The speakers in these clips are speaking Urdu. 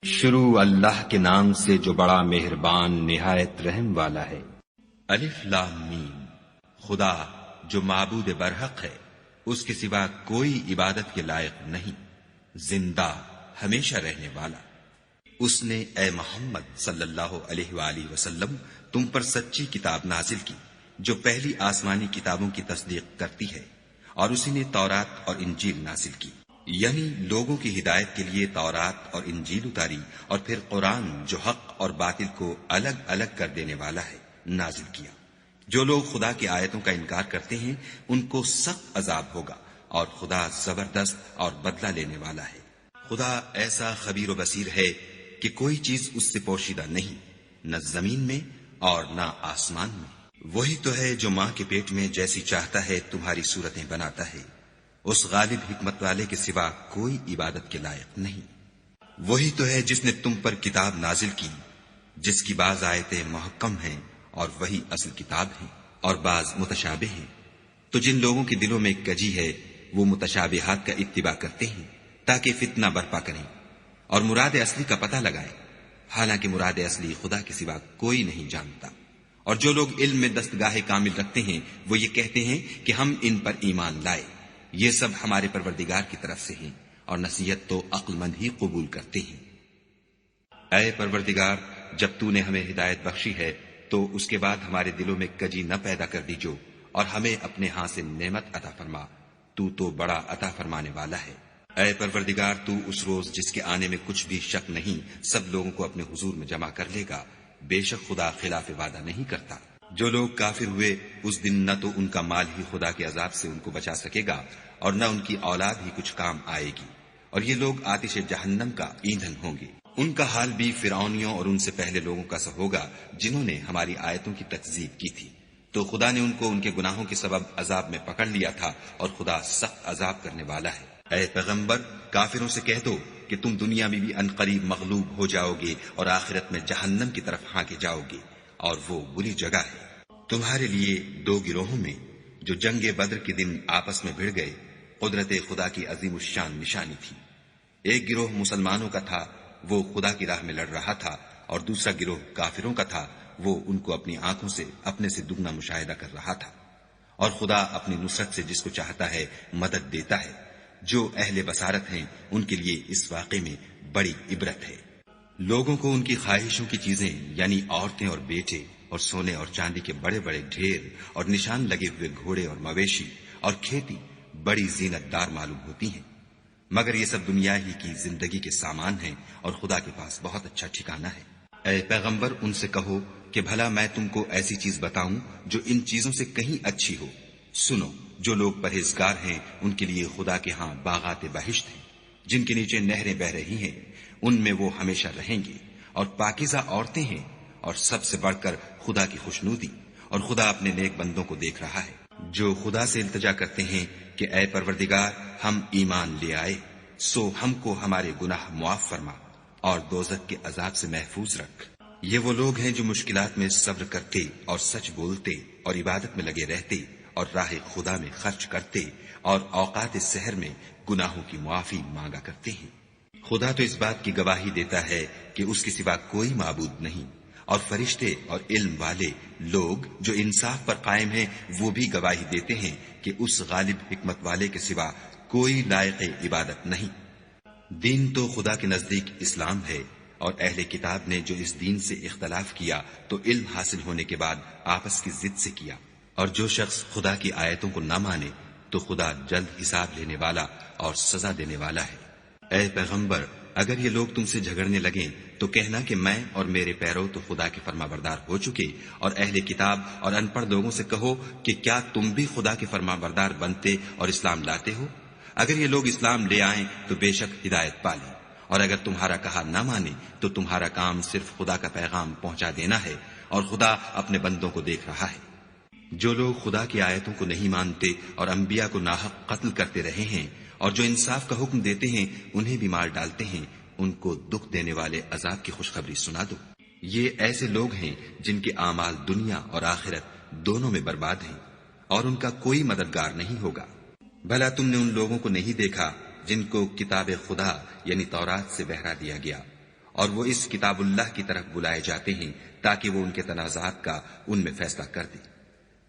شروع اللہ کے نام سے جو بڑا مہربان نہایت رحم والا ہے۔ الف لام میم، خدا جو معبود برحق ہے، اس کے سوا کوئی عبادت کے لائق نہیں، زندہ ہمیشہ رہنے والا۔ اس نے اے محمد صلی اللہ علیہ وآلہ وسلم تم پر سچی کتاب نازل کی جو پہلی آسمانی کتابوں کی تصدیق کرتی ہے، اور اسی نے تورات اور انجیل نازل کی، یعنی لوگوں کی ہدایت کے لیے تورات اور انجیل اتاری، اور پھر قرآن جو حق اور باطل کو الگ الگ کر دینے والا ہے نازل کیا۔ جو لوگ خدا کی آیتوں کا انکار کرتے ہیں ان کو سخت عذاب ہوگا، اور خدا زبردست اور بدلہ لینے والا ہے۔ خدا ایسا خبیر و بصیر ہے کہ کوئی چیز اس سے پوشیدہ نہیں، نہ زمین میں اور نہ آسمان میں۔ وہی تو ہے جو ماں کے پیٹ میں جیسی چاہتا ہے تمہاری صورتیں بناتا ہے، اس غالب حکمت والے کے سوا کوئی عبادت کے لائق نہیں۔ وہی تو ہے جس نے تم پر کتاب نازل کی جس کی بعض آیتیں محکم ہیں اور وہی اصل کتاب ہیں، اور بعض متشابہ ہیں۔ تو جن لوگوں کے دلوں میں کجی ہے وہ متشابہات کا اتباع کرتے ہیں تاکہ فتنہ برپا کریں اور مراد اصلی کا پتہ لگائیں، حالانکہ مراد اصلی خدا کے سوا کوئی نہیں جانتا۔ اور جو لوگ علم میں دستگاہ کامل رکھتے ہیں وہ یہ کہتے ہیں کہ ہم ان پر ایمان لائے، یہ سب ہمارے پروردگار کی طرف سے ہیں، اور نصیحت تو عقل مند ہی قبول کرتے ہیں۔ اے پروردگار، جب تو نے ہمیں ہدایت بخشی ہے تو اس کے بعد ہمارے دلوں میں کجی نہ پیدا کر دیجو، اور ہمیں اپنے ہاں سے نعمت عطا فرما، تو بڑا عطا فرمانے والا ہے۔ اے پروردگار، تو اس روز جس کے آنے میں کچھ بھی شک نہیں سب لوگوں کو اپنے حضور میں جمع کر لے گا، بے شک خدا خلاف وعدہ نہیں کرتا۔ جو لوگ کافر ہوئے اس دن نہ تو ان کا مال ہی خدا کے عذاب سے ان کو بچا سکے گا اور نہ ان کی اولاد ہی کچھ کام آئے گی، اور یہ لوگ آتش جہنم کا ایندھن ہوں گے۔ ان کا حال بھی فرعونیوں اور ان سے پہلے لوگوں کا سا ہوگا جنہوں نے ہماری آیتوں کی تکذیب کی تھی، تو خدا نے ان کو ان کے گناہوں کے سبب عذاب میں پکڑ لیا تھا، اور خدا سخت عذاب کرنے والا ہے۔ اے پیغمبر، کافروں سے کہہ دو کہ تم دنیا میں بھی عنقریب مغلوب ہو جاؤ گے اور آخرت میں جہنم کی طرف ہانکے جاؤ گے، اور وہ بری جگہ ہے۔ تمہارے لیے دو گروہوں میں جو جنگ بدر کے دن آپس میں بھڑ گئے قدرت خدا کی عظیم الشان نشانی تھی۔ ایک گروہ مسلمانوں کا تھا، وہ خدا کی راہ میں لڑ رہا تھا، اور دوسرا گروہ کافروں کا تھا، وہ ان کو اپنی آنکھوں سے اپنے سے دگنا مشاہدہ کر رہا تھا۔ اور خدا اپنی نصرت سے جس کو چاہتا ہے مدد دیتا ہے۔ جو اہل بصارت ہیں ان کے لیے اس واقعے میں بڑی عبرت ہے۔ لوگوں کو ان کی خواہشوں کی چیزیں یعنی عورتیں اور بیٹے اور سونے اور چاندی کے بڑے بڑے ڈھیر اور نشان لگے ہوئے گھوڑے اور مویشی اور کھیتی بڑی زینت دار معلوم ہوتی ہیں، مگر یہ سب دنیا ہی کی زندگی کے سامان ہیں، اور خدا کے پاس بہت اچھا ٹھکانہ ہے۔ اے پیغمبر، ان سے کہو کہ بھلا میں تم کو ایسی چیز بتاؤں جو ان چیزوں سے کہیں اچھی ہو۔ سنو، جو لوگ پرہیزگار ہیں ان کے لیے خدا کے ہاں باغات بہشت ہیں جن کے نیچے نہریں بہ رہی ہیں، ان میں وہ ہمیشہ رہیں گے، اور پاکیزہ عورتیں ہیں، اور سب سے بڑھ کر خدا کی خوشنودی، اور خدا اپنے نیک بندوں کو دیکھ رہا ہے جو خدا سے التجا کرتے ہیں کہ اے پروردگار، ہم ایمان لے آئے، سو ہم کو ہمارے گناہ معاف فرما اور دوزخ کے عذاب سے محفوظ رکھ۔ یہ وہ لوگ ہیں جو مشکلات میں صبر کرتے اور سچ بولتے اور عبادت میں لگے رہتے اور راہ خدا میں خرچ کرتے اور اوقات سحر میں گناہوں کی معافی مانگا کرتے ہیں۔ خدا تو اس بات کی گواہی دیتا ہے کہ اس کے سوا کوئی معبود نہیں، اور فرشتے اور علم والے لوگ جو انصاف پر قائم ہیں وہ بھی گواہی دیتے ہیں کہ اس غالب حکمت والے کے سوا کوئی لائق عبادت نہیں۔ دین تو خدا کے نزدیک اسلام ہے، اور اہل کتاب نے جو اس دین سے اختلاف کیا تو علم حاصل ہونے کے بعد آپس کی ضد سے کیا، اور جو شخص خدا کی آیتوں کو نہ مانے تو خدا جلد حساب لینے والا اور سزا دینے والا ہے۔ اے پیغمبر، اگر یہ لوگ تم سے جھگڑنے لگیں تو کہنا کہ میں اور میرے پیرو تو خدا کے فرما بردار ہو چکے، اور اہل کتاب اور ان پڑھ لوگوں سے کہو کہ کیا تم بھی خدا کے فرما بردار بنتے اور اسلام لاتے ہو؟ اگر یہ لوگ اسلام لے آئیں تو بے شک ہدایت پالیں، اور اگر تمہارا کہا نہ مانے تو تمہارا کام صرف خدا کا پیغام پہنچا دینا ہے، اور خدا اپنے بندوں کو دیکھ رہا ہے۔ جو لوگ خدا کی آیتوں کو نہیں مانتے اور انبیاء کو ناحق قتل کرتے رہے ہیں، اور جو انصاف کا حکم دیتے ہیں انہیں بھی مار ڈالتے ہیں، ان کو دکھ دینے والے عذاب کی خوشخبری سنا دو۔ یہ ایسے لوگ ہیں جن کے اعمال دنیا اور آخرت دونوں میں برباد ہیں، اور ان کا کوئی مددگار نہیں ہوگا۔ بھلا تم نے ان لوگوں کو نہیں دیکھا جن کو کتاب خدا یعنی تورات سے بہرا دیا گیا، اور وہ اس کتاب اللہ کی طرف بلائے جاتے ہیں تاکہ وہ ان کے تنازعات کا ان میں فیصلہ کر دے،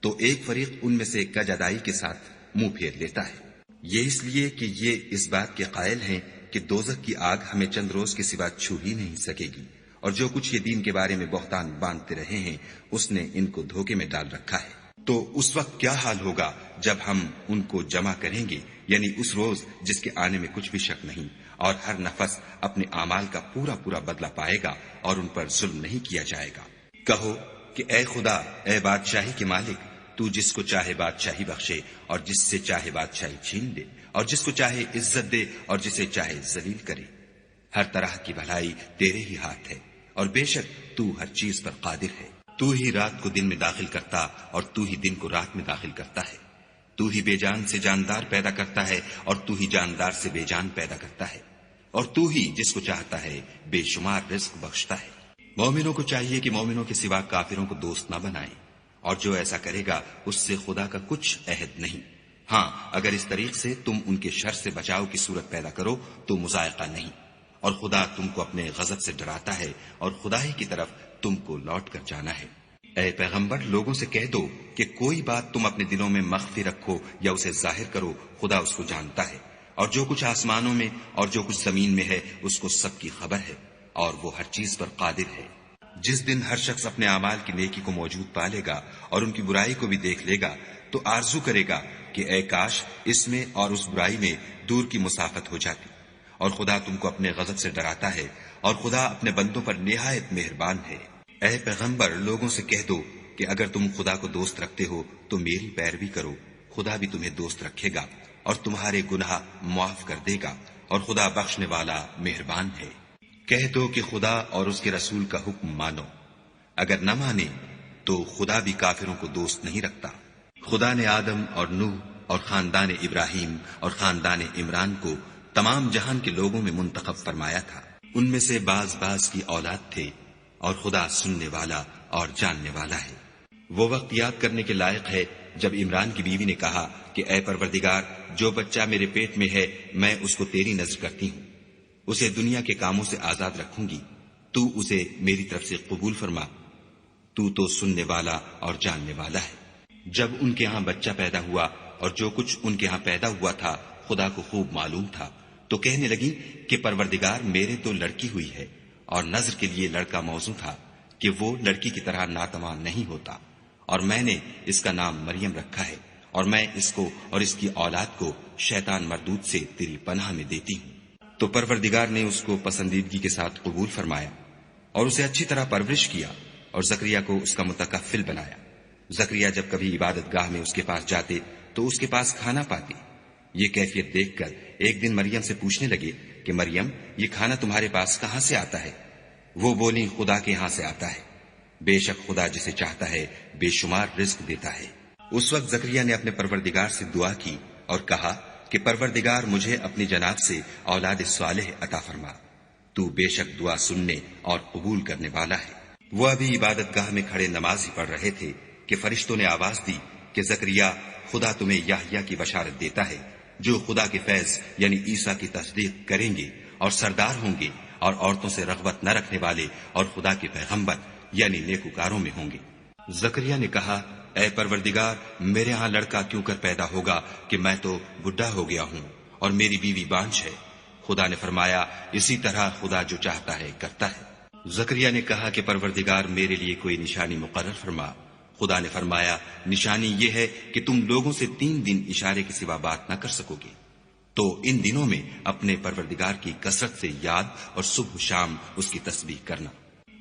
تو ایک فریق ان میں سے کج ادائی کے ساتھ منہ پھیر لیتا ہے۔ یہ اس لیے کہ یہ اس بات کے قائل ہیں کہ دوزخ کی آگ ہمیں چند روز کے سوا چھو ہی نہیں سکے گی، اور جو کچھ یہ دین کے بارے میں بہتان باندھتے رہے ہیں اس نے ان کو دھوکے میں ڈال رکھا ہے۔ تو اس وقت کیا حال ہوگا جب ہم ان کو جمع کریں گے، یعنی اس روز جس کے آنے میں کچھ بھی شک نہیں، اور ہر نفس اپنے اعمال کا پورا پورا بدلہ پائے گا اور ان پر ظلم نہیں کیا جائے گا۔ کہو کہ اے خدا، اے بادشاہی کے مالک، تو جس کو چاہے بادشاہی بخشے اور جس سے چاہے بادشاہی چھین دے، اور جس کو چاہے عزت دے اور جسے چاہے ذلیل کرے۔ ہر طرح کی بھلائی تیرے ہی ہاتھ ہے، اور بے شک تو ہر چیز پر قادر ہے۔ تو ہی رات کو دن میں داخل کرتا اور تو ہی دن کو رات میں داخل کرتا ہے۔ تو ہی بے جان سے جاندار پیدا کرتا ہے اور تو ہی جاندار سے بے جان پیدا کرتا ہے، اور تو ہی جس کو چاہتا ہے بے شمار رزق بخشتا ہے۔ مومنوں کو چاہیے کہ مومنوں کے سوا کافروں کو دوست نہ بنائیں، اور جو ایسا کرے گا اس سے خدا کا کچھ عہد نہیں۔ ہاں، اگر اس طریق سے تم ان کے شر سے بچاؤ کی صورت پیدا کرو تو مذائقہ نہیں، اور خدا تم کو اپنے غضب سے ڈراتا ہے اور خدا ہی کی طرف تم کو لوٹ کر جانا ہے۔ اے پیغمبر، لوگوں سے کہہ دو کہ کوئی بات تم اپنے دلوں میں مخفی رکھو یا اسے ظاہر کرو، خدا اس کو جانتا ہے، اور جو کچھ آسمانوں میں اور جو کچھ زمین میں ہے اس کو سب کی خبر ہے، اور وہ ہر چیز پر قادر ہے۔ جس دن ہر شخص اپنے اعمال کی نیکی کو موجود پا لے گا اور ان کی برائی کو بھی دیکھ لے گا تو آرزو کرے گا کہ اے کاش اس میں اور اس برائی میں دور کی مسافت ہو جاتی۔ اور خدا تم کو اپنے غضب سے ڈراتا ہے، اور خدا اپنے بندوں پر نہایت مہربان ہے۔ اے پیغمبر، لوگوں سے کہہ دو کہ اگر تم خدا کو دوست رکھتے ہو تو میری پیروی کرو، خدا بھی تمہیں دوست رکھے گا اور تمہارے گناہ معاف کر دے گا، اور خدا بخشنے والا مہربان ہے۔ کہہ دو کہ خدا اور اس کے رسول کا حکم مانو، اگر نہ مانے تو خدا بھی کافروں کو دوست نہیں رکھتا۔ خدا نے آدم اور نوح اور خاندان ابراہیم اور خاندان عمران کو تمام جہان کے لوگوں میں منتخب فرمایا تھا، ان میں سے بعض بعض کی اولاد تھے، اور خدا سننے والا اور جاننے والا ہے۔ وہ وقت یاد کرنے کے لائق ہے جب عمران کی بیوی نے کہا کہ اے پروردگار، جو بچہ میرے پیٹ میں ہے میں اس کو تیری نذر کرتی ہوں، اسے دنیا کے کاموں سے آزاد رکھوں گی، تو اسے میری طرف سے قبول فرما، تو سننے والا اور جاننے والا ہے۔ جب ان کے ہاں بچہ پیدا ہوا اور جو کچھ ان کے ہاں پیدا ہوا تھا خدا کو خوب معلوم تھا، تو کہنے لگی کہ پروردگار، میرے تو لڑکی ہوئی ہے، اور نذر کے لیے لڑکا موزوں تھا کہ وہ لڑکی کی طرح ناتواں نہیں ہوتا، اور میں نے اس کا نام مریم رکھا ہے، اور میں اس کو اور اس کی اولاد کو شیطان مردود سے تیری پناہ میں دیتی ہوں۔ تو پروردگار نے اس کو پسندیدگی کے ساتھ قبول فرمایا اور اسے اچھی طرح پرورش کیا، اور زکریا کو اس کا متکفل بنایا۔ زکریا جب کبھی عبادت گاہ میں اس کے پاس جاتے تو اس کے پاس کھانا پاتے۔ یہ کیفیت دیکھ کر ایک دن مریم سے پوچھنے لگے کہ مریم، یہ کھانا تمہارے پاس کہاں سے آتا ہے؟ وہ بولی، خدا کے ہاں سے آتا ہے، بے شک خدا جسے چاہتا ہے بے شمار رزق دیتا ہے۔ اس وقت زکریا نے اپنے پروردگار سے دعا کی اور کہا کہ پروردگار، مجھے اپنی جناب سے اولاد صالح عطا فرما، تو بے شک دعا سننے اور قبول کرنے والا ہے۔ وہ ابھی عبادت گاہ میں کھڑے نماز ہی پڑھ رہے تھے کہ فرشتوں نے آواز دی کہ زکریا، خدا تمہیں یحییٰ کی بشارت دیتا ہے، جو خدا کے فیض یعنی عیسیٰ کی تصدیق کریں گے اور سردار ہوں گے، اور عورتوں سے رغبت نہ رکھنے والے اور خدا کے پیغمبر یعنی نیکوکاروں میں ہوں گے۔ زکریا نے کہا، اے پروردگار، میرے ہاں لڑکا کیوں کر پیدا ہوگا کہ میں تو بڈھا ہو گیا ہوں اور میری بیوی بانجھ ہے۔ خدا نے فرمایا، اسی طرح خدا جو چاہتا ہے کرتا ہے۔ زکریا نے کہا کہ پروردگار، میرے لیے کوئی نشانی مقرر فرما۔ خدا نے فرمایا، نشانی یہ ہے کہ تم لوگوں سے 3 دن اشارے کے سوا بات نہ کر سکو گے، تو ان دنوں میں اپنے پروردگار کی کثرت سے یاد اور صبح و شام اس کی تسبیح کرنا۔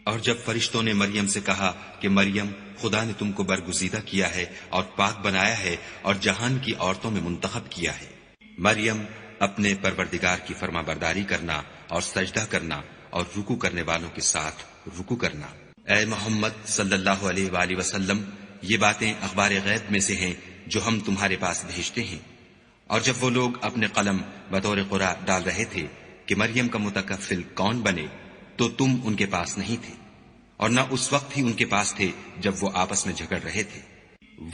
اور جب فرشتوں نے مریم سے کہا کہ مریم، خدا نے تم کو برگزیدہ کیا ہے اور پاک بنایا ہے اور جہان کی عورتوں میں منتخب کیا ہے، مریم، اپنے پروردگار کی فرما برداری کرنا اور سجدہ کرنا اور رکوع کرنے والوں کے ساتھ رکوع کرنا۔ اے محمد صلی اللہ علیہ وآلہ وسلم، یہ باتیں اخبار غیب میں سے ہیں جو ہم تمہارے پاس بھیجتے ہیں۔ اور جب وہ لوگ اپنے قلم بطور قرآ ڈال رہے تھے کہ مریم کا متکفل کون بنے، تو تم ان کے پاس نہیں تھے، اور نہ اس وقت ہی ان کے پاس تھے جب وہ آپس میں جھگڑ رہے تھے۔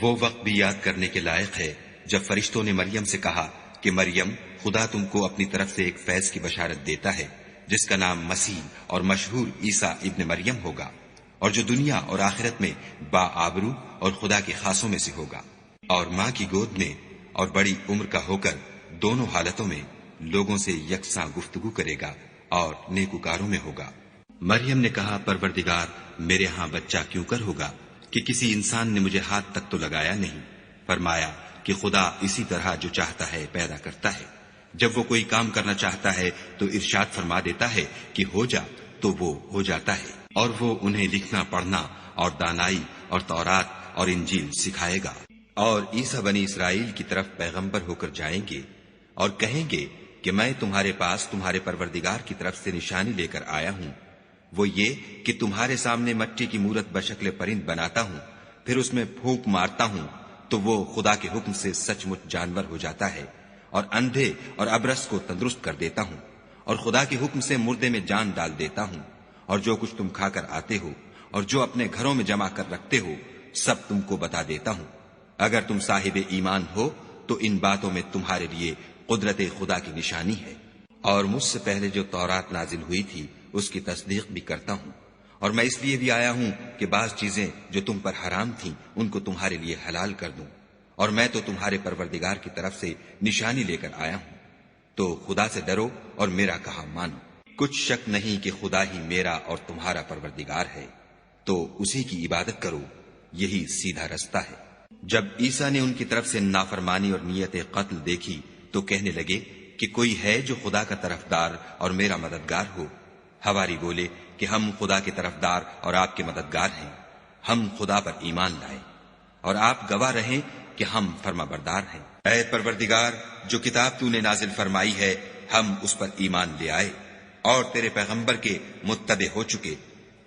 وہ وقت بھی یاد کرنے کے لائق ہے جب فرشتوں نے مریم سے کہا کہ مریم، خدا تم کو اپنی طرف سے ایک فیض کی بشارت دیتا ہے جس کا نام مسیح اور مشہور عیسیٰ ابن مریم ہوگا، اور جو دنیا اور آخرت میں با آبرو اور خدا کے خاصوں میں سے ہوگا، اور ماں کی گود میں اور بڑی عمر کا ہو کر دونوں حالتوں میں لوگوں سے یکساں گفتگو کرے گا اور نیکوکاروں میں ہوگا۔ مریم نے کہا، پروردگار، میرے ہاں بچہ کیوں کر ہوگا کہ کسی انسان نے مجھے ہاتھ تک تو لگایا نہیں۔ فرمایا کہ خدا اسی طرح جو چاہتا ہے پیدا کرتا ہے، جب وہ کوئی کام کرنا چاہتا ہے تو ارشاد فرما دیتا ہے کہ ہو جا، تو وہ ہو جاتا ہے، اور وہ انہیں لکھنا پڑھنا اور دانائی اور تورات اور انجیل سکھائے گا۔ اور عیسیٰ بنی اسرائیل کی طرف پیغمبر ہو کر جائیں گے اور کہیں گے کہ میں تمہارے پاس تمہارے پروردگار کی طرف سے نشانی لے کر آیا ہوں، وہ یہ کہ تمہارے سامنے مٹی کی مورت بشکل پرند بناتا ہوں، پھر اس میں پھونک مارتا ہوں تو وہ خدا کے حکم سے سچ مچ جانور ہو جاتا ہے، اور اندھے اور ابرص کو تندرست کر دیتا ہوں، اور خدا کے حکم سے مردے میں جان ڈال دیتا ہوں، اور جو کچھ تم کھا کر آتے ہو اور جو اپنے گھروں میں جمع کر رکھتے ہو سب تم کو بتا دیتا ہوں۔ اگر تم صاحب ایمان ہو تو ان باتوں میں تمہارے لیے قدرت خدا کی نشانی ہے، اور مجھ سے پہلے جو تورات نازل ہوئی تھی اس کی تصدیق بھی کرتا ہوں، اور میں اس لیے بھی آیا ہوں کہ بعض چیزیں جو تم پر حرام تھیں ان کو تمہارے لیے حلال کر دوں، اور میں تو تمہارے پروردگار کی طرف سے نشانی لے کر آیا ہوں، تو خدا سے ڈرو اور میرا کہا مانو۔ کچھ شک نہیں کہ خدا ہی میرا اور تمہارا پروردگار ہے، تو اسی کی عبادت کرو، یہی سیدھا رستہ ہے۔ جب عیسیٰ نے ان کی طرف سے نافرمانی اور نیت قتل دیکھی تو کہنے لگے کہ کوئی ہے جو خدا کا طرفدار اور میرا مددگار ہو؟ حواری بولے کہ ہم خدا کے طرفدار اور آپ کے مددگار ہیں، ہم خدا پر ایمان لائے اور آپ گواہ رہیں کہ ہم فرما بردار ہیں۔ اے پروردگار، جو کتاب تو نے نازل فرمائی ہے ہم اس پر ایمان لے آئے اور تیرے پیغمبر کے متبع ہو چکے،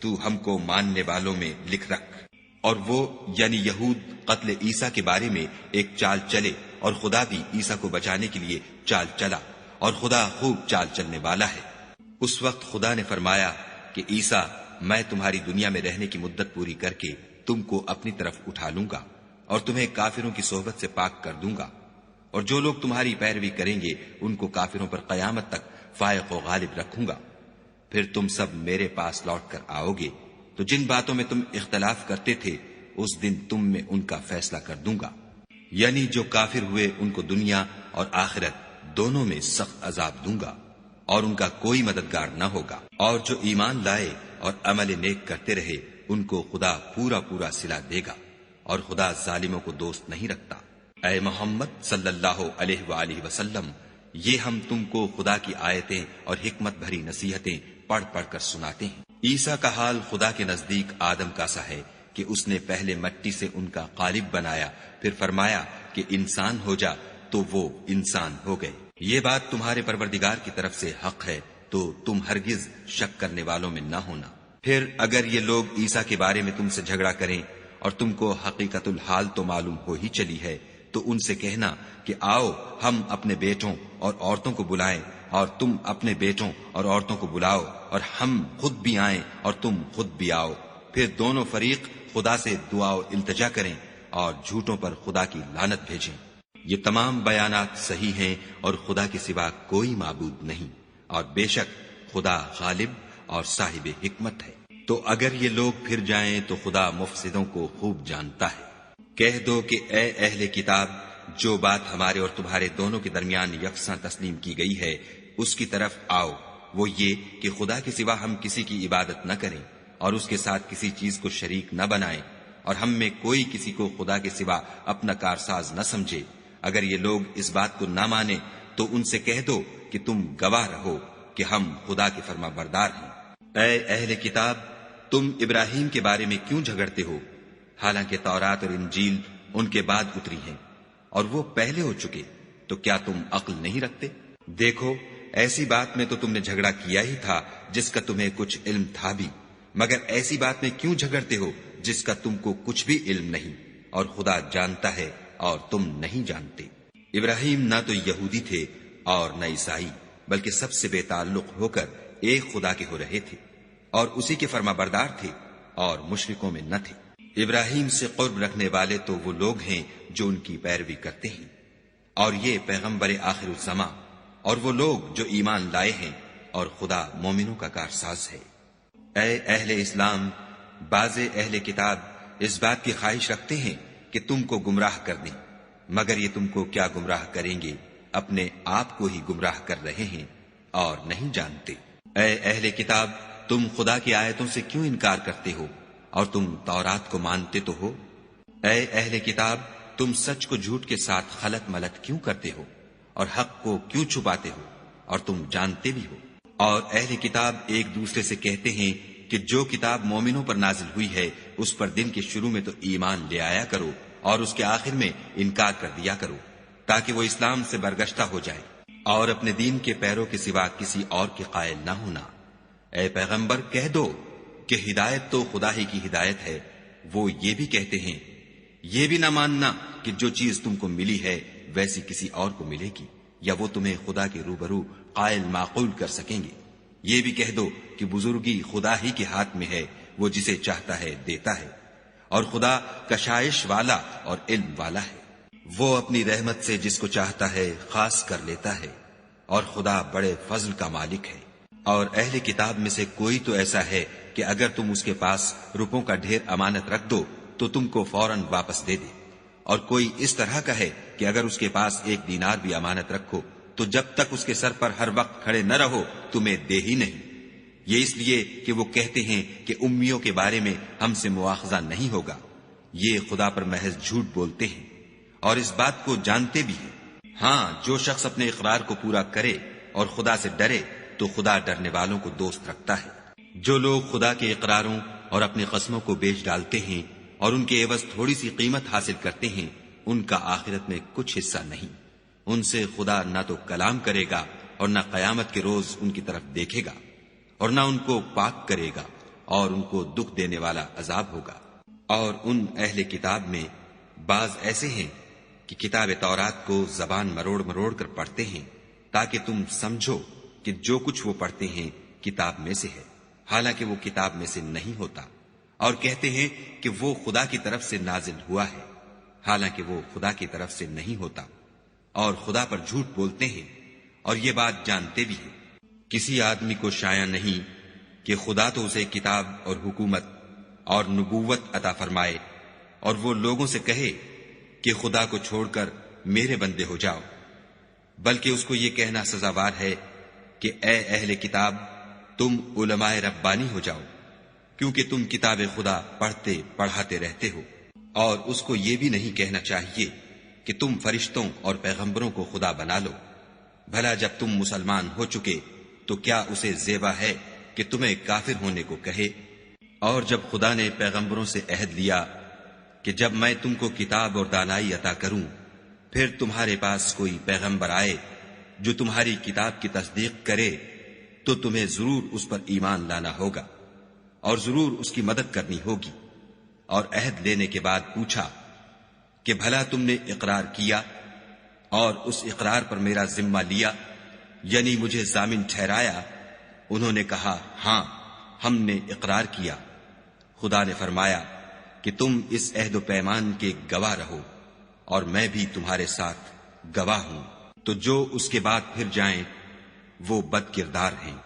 تو ہم کو ماننے والوں میں لکھ رکھ۔ اور وہ یعنی یہود قتل عیسیٰ کے بارے میں ایک چال چلے، اور خدا بھی عیسیٰ کو بچانے کے لیے چال چلا، اور خدا خوب چال چلنے والا ہے۔ اس وقت خدا نے فرمایا کہ عیسیٰ، میں تمہاری دنیا میں رہنے کی مدت پوری کر کے تم کو اپنی طرف اٹھا لوں گا اور تمہیں کافروں کی صحبت سے پاک کر دوں گا، اور جو لوگ تمہاری پیروی کریں گے ان کو کافروں پر قیامت تک فائق و غالب رکھوں گا۔ پھر تم سب میرے پاس لوٹ کر آؤ گے تو جن باتوں میں تم اختلاف کرتے تھے اس دن تم میں ان کا فیصلہ کر دوں گا، یعنی جو کافر ہوئے ان کو دنیا اور آخرت دونوں میں سخت عذاب دوں گا، اور ان کا کوئی مددگار نہ ہوگا۔ اور جو ایمان لائے اور عمل نیک کرتے رہے ان کو خدا پورا پورا صلہ دے گا، اور خدا ظالموں کو دوست نہیں رکھتا۔ اے محمد صلی اللہ علیہ وآلہ وسلم، یہ ہم تم کو خدا کی آیتیں اور حکمت بھری نصیحتیں پڑھ پڑھ کر سناتے ہیں۔ عیسیٰ کا حال خدا کے نزدیک آدم کا سا ہے کہ اس نے پہلے مٹی سے ان کا قالب بنایا، پھر فرمایا کہ انسان ہو جا، تو وہ انسان ہو گئے۔ یہ بات تمہارے پروردگار کی طرف سے حق ہے، تو تم ہرگز شک کرنے والوں میں نہ ہونا۔ پھر اگر یہ لوگ عیسیٰ کے بارے میں تم سے جھگڑا کریں اور تم کو حقیقت الحال تو معلوم ہو ہی چلی ہے، تو ان سے کہنا کہ آؤ ہم اپنے بیٹوں اور عورتوں کو بلائیں، اور تم اپنے بیٹوں اور عورتوں کو بلاؤ، اور ہم خود بھی آئیں اور تم خود بھی آؤ، پھر دونوں فریق خدا سے دعا و التجا کریں اور جھوٹوں پر خدا کی لعنت بھیجیں۔ یہ تمام بیانات صحیح ہیں اور خدا کے سوا کوئی معبود نہیں، اور بے شک خدا غالب اور صاحب حکمت ہے۔ تو اگر یہ لوگ پھر جائیں تو خدا مفسدوں کو خوب جانتا ہے۔ کہہ دو کہ اے اہل کتاب، جو بات ہمارے اور تمہارے دونوں کے درمیان یکساں تسلیم کی گئی ہے اس کی طرف آؤ، وہ یہ کہ خدا کے سوا ہم کسی کی عبادت نہ کریں اور اس کے ساتھ کسی چیز کو شریک نہ بنائیں، اور ہم میں کوئی کسی کو خدا کے سوا اپنا کارساز نہ سمجھے۔ اگر یہ لوگ اس بات کو نہ مانے تو ان سے کہہ دو کہ تم گواہ رہو کہ ہم خدا کے فرما بردار ہیں۔ اے اہل کتاب، تم ابراہیم کے بارے میں کیوں جھگڑتے ہو، حالانکہ تورات اور انجیل ان کے بعد اتری ہیں اور وہ پہلے ہو چکے، تو کیا تم عقل نہیں رکھتے؟ دیکھو، ایسی بات میں تو تم نے جھگڑا کیا ہی تھا جس کا تمہیں کچھ علم تھا بھی، مگر ایسی بات میں کیوں جھگڑتے ہو جس کا تم کو کچھ بھی علم نہیں، اور خدا جانتا ہے اور تم نہیں جانتے۔ ابراہیم نہ تو یہودی تھے اور نہ عیسائی، بلکہ سب سے بے تعلق ہو کر ایک خدا کے ہو رہے تھے اور اسی کے فرما بردار تھے اور مشرکوں میں نہ تھے۔ ابراہیم سے قرب رکھنے والے تو وہ لوگ ہیں جو ان کی پیروی کرتے ہیں، اور یہ پیغمبر آخر الزماں اور وہ لوگ جو ایمان لائے ہیں اور خدا مومنوں کا کارساز ہے۔ اے اہل اسلام، بعض اہل کتاب اس بات کی خواہش رکھتے ہیں کہ تم کو گمراہ کر دیں، مگر یہ تم کو کیا گمراہ کریں گے، اپنے آپ کو ہی گمراہ کر رہے ہیں اور نہیں جانتے۔ اے اہل کتاب، تم خدا کی آیتوں سے کیوں انکار کرتے ہو اور تم تورات کو مانتے تو ہو؟ اے اہل کتاب، تم سچ کو جھوٹ کے ساتھ خلط ملط کیوں کرتے ہو اور حق کو کیوں چھپاتے ہو اور تم جانتے بھی ہو؟ اور اہل کتاب ایک دوسرے سے کہتے ہیں کہ جو کتاب مومنوں پر نازل ہوئی ہے اس پر دن کے شروع میں تو ایمان لے آیا کرو اور اس کے آخر میں انکار کر دیا کرو، تاکہ وہ اسلام سے برگشتہ ہو جائے اور اپنے دین کے پیروں کے سوا کسی اور کے قائل نہ ہونا۔ اے پیغمبر، کہہ دو کہ ہدایت تو خدا ہی کی ہدایت ہے۔ وہ یہ بھی کہتے ہیں یہ بھی نہ ماننا کہ جو چیز تم کو ملی ہے ویسی کسی اور کو ملے گی، یا وہ تمہیں خدا کے روبرو قائل معقول کر سکیں گے۔ یہ بھی کہہ دو کہ بزرگی خدا ہی کے ہاتھ میں ہے، وہ جسے چاہتا ہے دیتا ہے، اور خدا کشائش والا اور علم والا ہے۔ وہ اپنی رحمت سے جس کو چاہتا ہے خاص کر لیتا ہے، اور خدا بڑے فضل کا مالک ہے۔ اور اہل کتاب میں سے کوئی تو ایسا ہے کہ اگر تم اس کے پاس روپوں کا ڈھیر امانت رکھ دو تو تم کو فوراً واپس دے دے، اور کوئی اس طرح کا ہے کہ اگر اس کے پاس 1 دینار بھی امانت رکھو تو جب تک اس کے سر پر ہر وقت کھڑے نہ رہو تمہیں دے ہی نہیں۔ یہ اس لیے کہ وہ کہتے ہیں کہ امیوں کے بارے میں ہم سے مواخذہ نہیں ہوگا۔ یہ خدا پر محض جھوٹ بولتے ہیں اور اس بات کو جانتے بھی ہیں۔ ہاں، جو شخص اپنے اقرار کو پورا کرے اور خدا سے ڈرے تو خدا ڈرنے والوں کو دوست رکھتا ہے۔ جو لوگ خدا کے اقراروں اور اپنی قسموں کو بیچ ڈالتے ہیں اور ان کے عوض تھوڑی سی قیمت حاصل کرتے ہیں، ان کا آخرت میں کچھ حصہ نہیں۔ ان سے خدا نہ تو کلام کرے گا اور نہ قیامت کے روز ان کی طرف دیکھے گا، اور نہ ان کو پاک کرے گا، اور ان کو دکھ دینے والا عذاب ہوگا۔ اور ان اہل کتاب میں بعض ایسے ہیں کہ کتاب تورات کو زبان مروڑ مروڑ کر پڑھتے ہیں تاکہ تم سمجھو کہ جو کچھ وہ پڑھتے ہیں کتاب میں سے ہے، حالانکہ وہ کتاب میں سے نہیں ہوتا، اور کہتے ہیں کہ وہ خدا کی طرف سے نازل ہوا ہے، حالانکہ وہ خدا کی طرف سے نہیں ہوتا، اور خدا پر جھوٹ بولتے ہیں اور یہ بات جانتے بھی ہیں۔ کسی آدمی کو شایع نہیں کہ خدا تو اسے کتاب اور حکومت اور نبوت عطا فرمائے اور وہ لوگوں سے کہے کہ خدا کو چھوڑ کر میرے بندے ہو جاؤ، بلکہ اس کو یہ کہنا سزاوار ہے کہ اے اہل کتاب، تم علماء ربانی ہو جاؤ، کیونکہ تم کتاب خدا پڑھتے پڑھاتے رہتے ہو۔ اور اس کو یہ بھی نہیں کہنا چاہیے کہ تم فرشتوں اور پیغمبروں کو خدا بنا لو۔ بھلا جب تم مسلمان ہو چکے تو کیا اسے زیبا ہے کہ تمہیں کافر ہونے کو کہے؟ اور جب خدا نے پیغمبروں سے عہد لیا کہ جب میں تم کو کتاب اور دانائی عطا کروں، پھر تمہارے پاس کوئی پیغمبر آئے جو تمہاری کتاب کی تصدیق کرے تو تمہیں ضرور اس پر ایمان لانا ہوگا اور ضرور اس کی مدد کرنی ہوگی۔ اور عہد لینے کے بعد پوچھا کہ بھلا تم نے اقرار کیا اور اس اقرار پر میرا ذمہ لیا، یعنی مجھے ضامن ٹھہرایا؟ انہوں نے کہا ہاں، ہم نے اقرار کیا۔ خدا نے فرمایا کہ تم اس عہد و پیمان کے گواہ رہو اور میں بھی تمہارے ساتھ گواہ ہوں۔ تو جو اس کے بعد پھر جائیں وہ بد کردار ہیں۔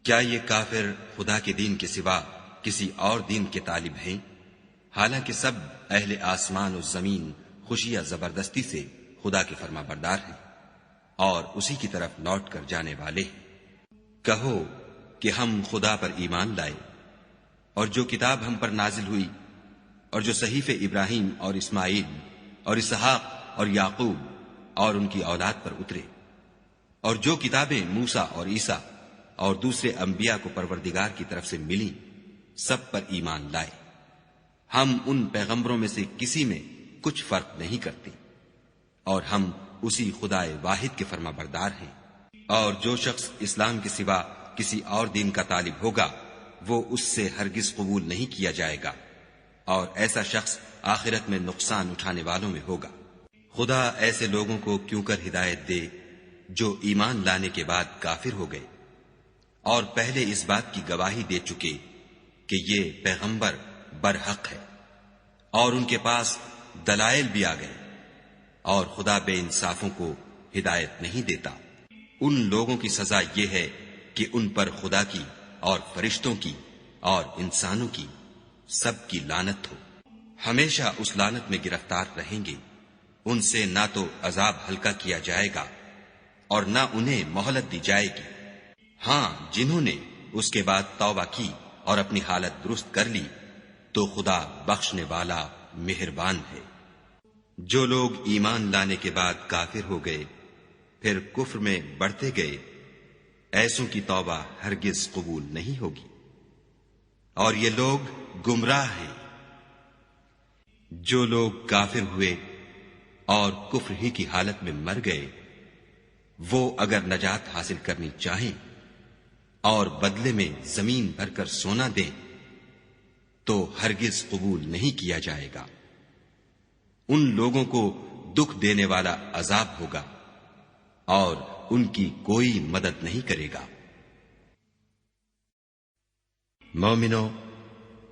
کیا یہ کافر خدا کے دین کے سوا کسی اور دین کے طالب ہیں؟ حالانکہ سب اہل آسمان و زمین خوشی یا زبردستی سے خدا کے فرما بردار ہیں اور اسی کی طرف لوٹ کر جانے والے ہیں۔ کہو کہ ہم خدا پر ایمان لائے اور جو کتاب ہم پر نازل ہوئی اور جو صحیفے ابراہیم اور اسماعیل اور اسحاق اور یعقوب اور ان کی اولاد پر اترے، اور جو کتابیں موسیٰ اور عیسیٰ اور دوسرے انبیاء کو پروردگار کی طرف سے ملی، سب پر ایمان لائے۔ ہم ان پیغمبروں میں سے کسی میں کچھ فرق نہیں کرتے، اور ہم اسی خدا واحد کے فرما بردار ہیں۔ اور جو شخص اسلام کے سوا کسی اور دین کا طالب ہوگا وہ اس سے ہرگز قبول نہیں کیا جائے گا، اور ایسا شخص آخرت میں نقصان اٹھانے والوں میں ہوگا۔ خدا ایسے لوگوں کو کیوں کر ہدایت دے جو ایمان لانے کے بعد کافر ہو گئے اور پہلے اس بات کی گواہی دے چکے کہ یہ پیغمبر برحق ہے، اور ان کے پاس دلائل بھی آ گئے، اور خدا بے انصافوں کو ہدایت نہیں دیتا۔ ان لوگوں کی سزا یہ ہے کہ ان پر خدا کی اور فرشتوں کی اور انسانوں کی سب کی لعنت ہو، ہمیشہ اس لعنت میں گرفتار رہیں گے۔ ان سے نہ تو عذاب ہلکا کیا جائے گا اور نہ انہیں مہلت دی جائے گی۔ ہاں، جنہوں نے اس کے بعد توبہ کی اور اپنی حالت درست کر لی تو خدا بخشنے والا مہربان ہے۔ جو لوگ ایمان لانے کے بعد کافر ہو گئے پھر کفر میں بڑھتے گئے، ایسوں کی توبہ ہرگز قبول نہیں ہوگی، اور یہ لوگ گمراہ ہیں۔ جو لوگ کافر ہوئے اور کفر ہی کی حالت میں مر گئے، وہ اگر نجات حاصل کرنی چاہیں اور بدلے میں زمین بھر کر سونا دیں تو ہرگز قبول نہیں کیا جائے گا۔ ان لوگوں کو دکھ دینے والا عذاب ہوگا اور ان کی کوئی مدد نہیں کرے گا۔ مومنو،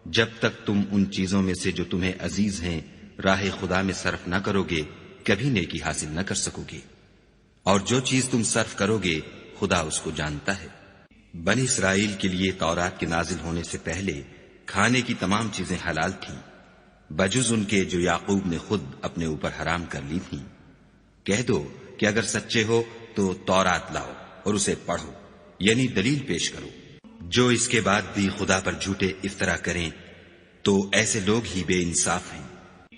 جب تک تم ان چیزوں میں سے جو تمہیں عزیز ہیں راہ خدا میں صرف نہ کرو گے کبھی نیکی حاصل نہ کر سکو گے، اور جو چیز تم صرف کرو گے خدا اس کو جانتا ہے۔ بنی اسرائیل کے لیے تورات کے نازل ہونے سے پہلے کھانے کی تمام چیزیں حلال تھیں بجز ان کے جو یعقوب نے خود اپنے اوپر حرام کر لی تھیں۔ کہہ دو کہ اگر سچے ہو تو تورات لاؤ اور اسے پڑھو، یعنی دلیل پیش کرو۔ جو اس کے بعد بھی خدا پر جھوٹے افطرا کریں تو ایسے لوگ ہی بے انصاف ہیں۔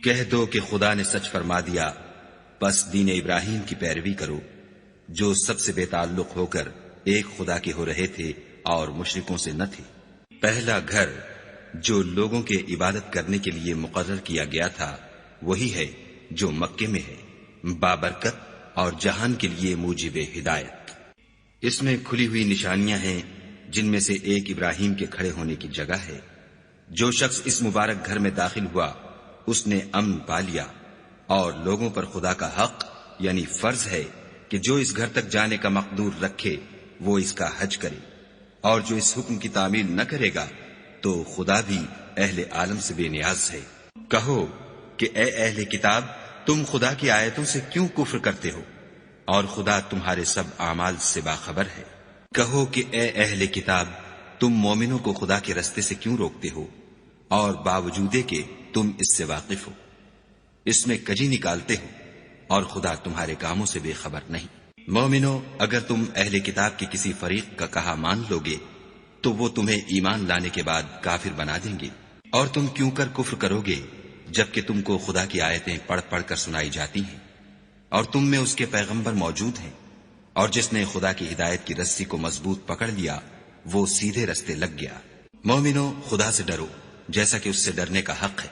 کہہ دو کہ خدا نے سچ فرما دیا، پس دین ابراہیم کی پیروی کرو، جو سب سے بے تعلق ہو کر ایک خدا کے ہو رہے تھے اور مشرکوں سے نہ تھے۔ پہلا گھر جو لوگوں کے عبادت کرنے کے لیے مقرر کیا گیا تھا وہی ہے جو مکے میں ہے، بابرکت اور جہان کے لیے موجب ہدایت۔ اس میں کھلی ہوئی نشانیاں ہیں جن میں سے ایک ابراہیم کے کھڑے ہونے کی جگہ ہے۔ جو شخص اس مبارک گھر میں داخل ہوا اس نے امن پا لیا، اور لوگوں پر خدا کا حق یعنی فرض ہے کہ جو اس گھر تک جانے کا مقدور رکھے وہ اس کا حج کرے، اور جو اس حکم کی تعمیل نہ کرے گا تو خدا بھی اہل عالم سے بے نیاز ہے۔ کہو کہ اے اہل کتاب، تم خدا کی آیتوں سے کیوں کفر کرتے ہو اور خدا تمہارے سب اعمال سے باخبر ہے۔ کہو کہ اے اہل کتاب، تم مومنوں کو خدا کے رستے سے کیوں روکتے ہو اور باوجود کہ تم اس سے واقف ہو، اس میں کجی نکالتے ہو اور خدا تمہارے کاموں سے بے خبر نہیں۔ مومنو، اگر تم اہل کتاب کے کسی فریق کا کہا مان لو گے تو وہ تمہیں ایمان لانے کے بعد کافر بنا دیں گے، اور تم کیوں کر کفر کرو گے جبکہ تم کو خدا کی آیتیں پڑھ پڑھ کر سنائی جاتی ہیں اور تم میں اس کے پیغمبر موجود ہیں، اور جس نے خدا کی ہدایت کی رسی کو مضبوط پکڑ لیا وہ سیدھے رستے لگ گیا۔ مومنو، خدا سے ڈرو جیسا کہ اس سے ڈرنے کا حق ہے،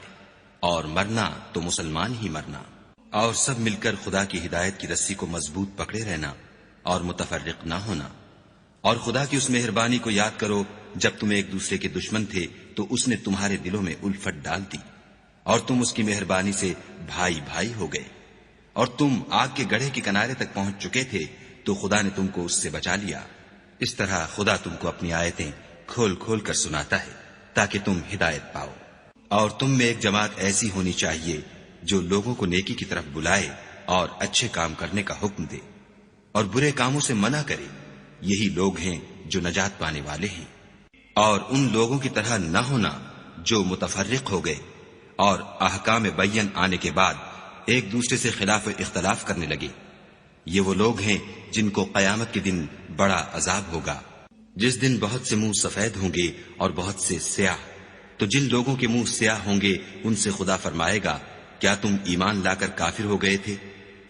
اور مرنا تو مسلمان ہی مرنا، اور سب مل کر خدا کی ہدایت کی رسی کو مضبوط پکڑے رہنا اور متفرق نہ ہونا۔ اور خدا کی اس مہربانی کو یاد کرو جب تم ایک دوسرے کے دشمن تھے تو اس نے تمہارے دلوں میں الفت ڈال دی، اور تم اس کی مہربانی سے بھائی بھائی ہو گئے، اور تم آگ کے گڑھے کے کنارے تک پہنچ چکے تھے تو خدا نے تم کو اس سے بچا لیا۔ اس طرح خدا تم کو اپنی آیتیں کھول کھول کر سناتا ہے تاکہ تم ہدایت پاؤ۔ اور تم میں ایک جماعت ایسی ہونی چاہیے جو لوگوں کو نیکی کی طرف بلائے اور اچھے کام کرنے کا حکم دے اور برے کاموں سے منع کرے، یہی لوگ ہیں جو نجات پانے والے ہیں۔ اور ان لوگوں کی طرح نہ ہونا جو متفرق ہو گئے اور احکام بین آنے کے بعد ایک دوسرے سے خلاف اختلاف کرنے لگے۔ یہ وہ لوگ ہیں جن کو قیامت کے دن بڑا عذاب ہوگا، جس دن بہت سے منہ سفید ہوں گے اور بہت سے سیاہ۔ تو جن لوگوں کے منہ سیاہ ہوں گے ان سے خدا فرمائے گا، کیا تم ایمان لا کر کافر ہو گئے تھے؟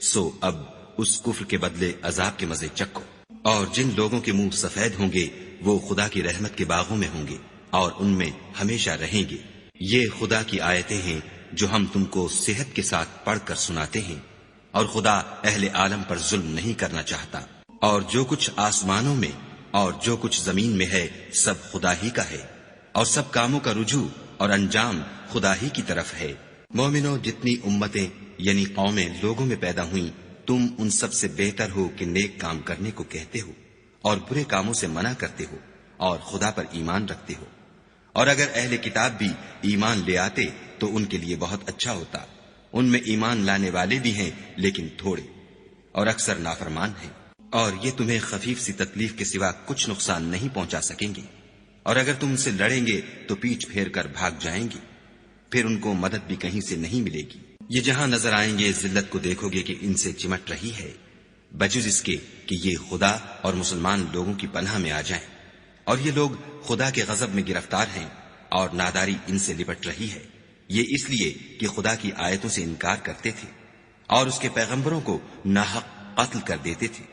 سو اب اس کفر کے بدلے عذاب کے مزے چکھو۔ اور جن لوگوں کے منہ سفید ہوں گے وہ خدا کی رحمت کے باغوں میں ہوں گے اور ان میں ہمیشہ رہیں گے۔ یہ خدا کی آیتیں ہیں جو ہم تم کو صحت کے ساتھ پڑھ کر سناتے ہیں، اور خدا اہل عالم پر ظلم نہیں کرنا چاہتا۔ اور جو کچھ آسمانوں میں اور جو کچھ زمین میں ہے سب خدا ہی کا ہے، اور سب کاموں کا رجوع اور انجام خدا ہی کی طرف ہے۔ مومنو، جتنی امتیں یعنی قومیں لوگوں میں پیدا ہوئیں، تم ان سب سے بہتر ہو کہ نیک کام کرنے کو کہتے ہو اور برے کاموں سے منع کرتے ہو اور خدا پر ایمان رکھتے ہو۔ اور اگر اہل کتاب بھی ایمان لے آتے تو ان کے لیے بہت اچھا ہوتا، ان میں ایمان لانے والے بھی ہیں لیکن تھوڑے، اور اکثر نافرمان ہیں۔ اور یہ تمہیں خفیف سی تکلیف کے سوا کچھ نقصان نہیں پہنچا سکیں گے، اور اگر تم ان سے لڑیں گے تو پیٹھ پھیر کر بھاگ جائیں گے، پھر ان کو مدد بھی کہیں سے نہیں ملے گی۔ یہ جہاں نظر آئیں گے ذلت کو دیکھو گے کہ ان سے چمٹ رہی ہے، بجز اس کے کہ یہ خدا اور مسلمان لوگوں کی پناہ میں آ جائیں، اور یہ لوگ خدا کے غضب میں گرفتار ہیں اور ناداری ان سے لپٹ رہی ہے۔ یہ اس لیے کہ خدا کی آیتوں سے انکار کرتے تھے اور اس کے پیغمبروں کو ناحق قتل کر دیتے تھے،